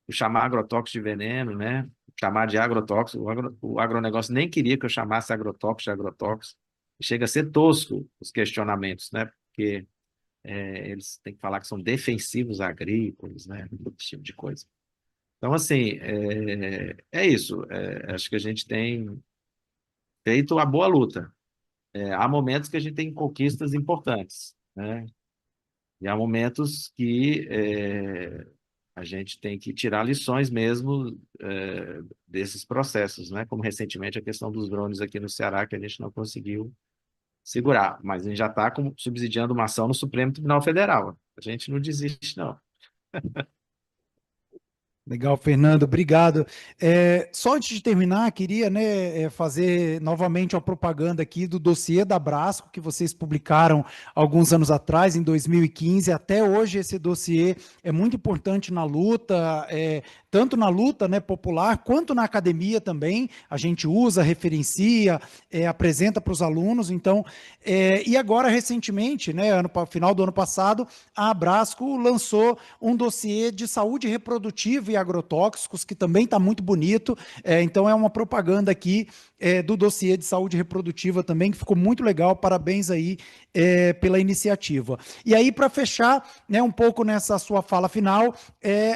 o chamar agrotóxico de veneno, né? Chamar de agrotóxico. O agronegócio nem queria que eu chamasse agrotóxico de agrotóxico. Chega a ser tosco os questionamentos, né? Porque eles têm que falar que são defensivos agrícolas, né? Esse tipo de coisa. Então, assim, é isso. Acho que a gente tem feito a boa luta. Há momentos que a gente tem conquistas importantes, né? E há momentos que a gente tem que tirar lições mesmo desses processos, né? Como recentemente a questão dos drones aqui no Ceará, que a gente não conseguiu segurar, mas a gente já está subsidiando uma ação no Supremo Tribunal Federal. A gente não desiste, não. Legal, Fernando, obrigado. Só antes de terminar, queria, né, fazer novamente uma propaganda aqui do dossiê da Brasco, que vocês publicaram alguns anos atrás, em 2015. Até hoje, esse dossiê é muito importante na luta, tanto na luta, né, popular, quanto na academia também. A gente usa, referencia, apresenta para os alunos. Então, e agora, recentemente, né, final do ano passado, a Brasco lançou um dossiê de saúde reprodutiva e agrotóxicos, que também está muito bonito. Então, é uma propaganda aqui do dossiê de saúde reprodutiva também, que ficou muito legal. Parabéns aí pela iniciativa. E aí, para fechar, né, um pouco nessa sua fala final,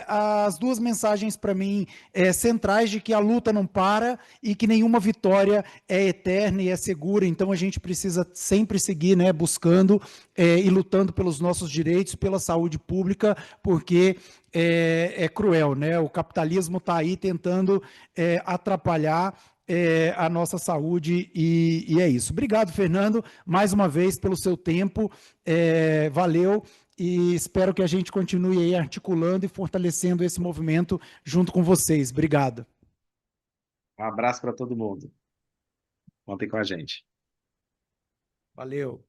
as duas mensagens para mim centrais de que a luta não para e que nenhuma vitória é eterna e é segura. Então, a gente precisa sempre seguir, né, buscando e lutando pelos nossos direitos, pela saúde pública, porque é cruel, né? O capitalismo está aí tentando atrapalhar a nossa saúde e é isso. Obrigado, Fernando, mais uma vez pelo seu tempo. Valeu e espero que a gente continue aí articulando e fortalecendo esse movimento junto com vocês. Obrigado. Um abraço para todo mundo. Contem com a gente. Valeu.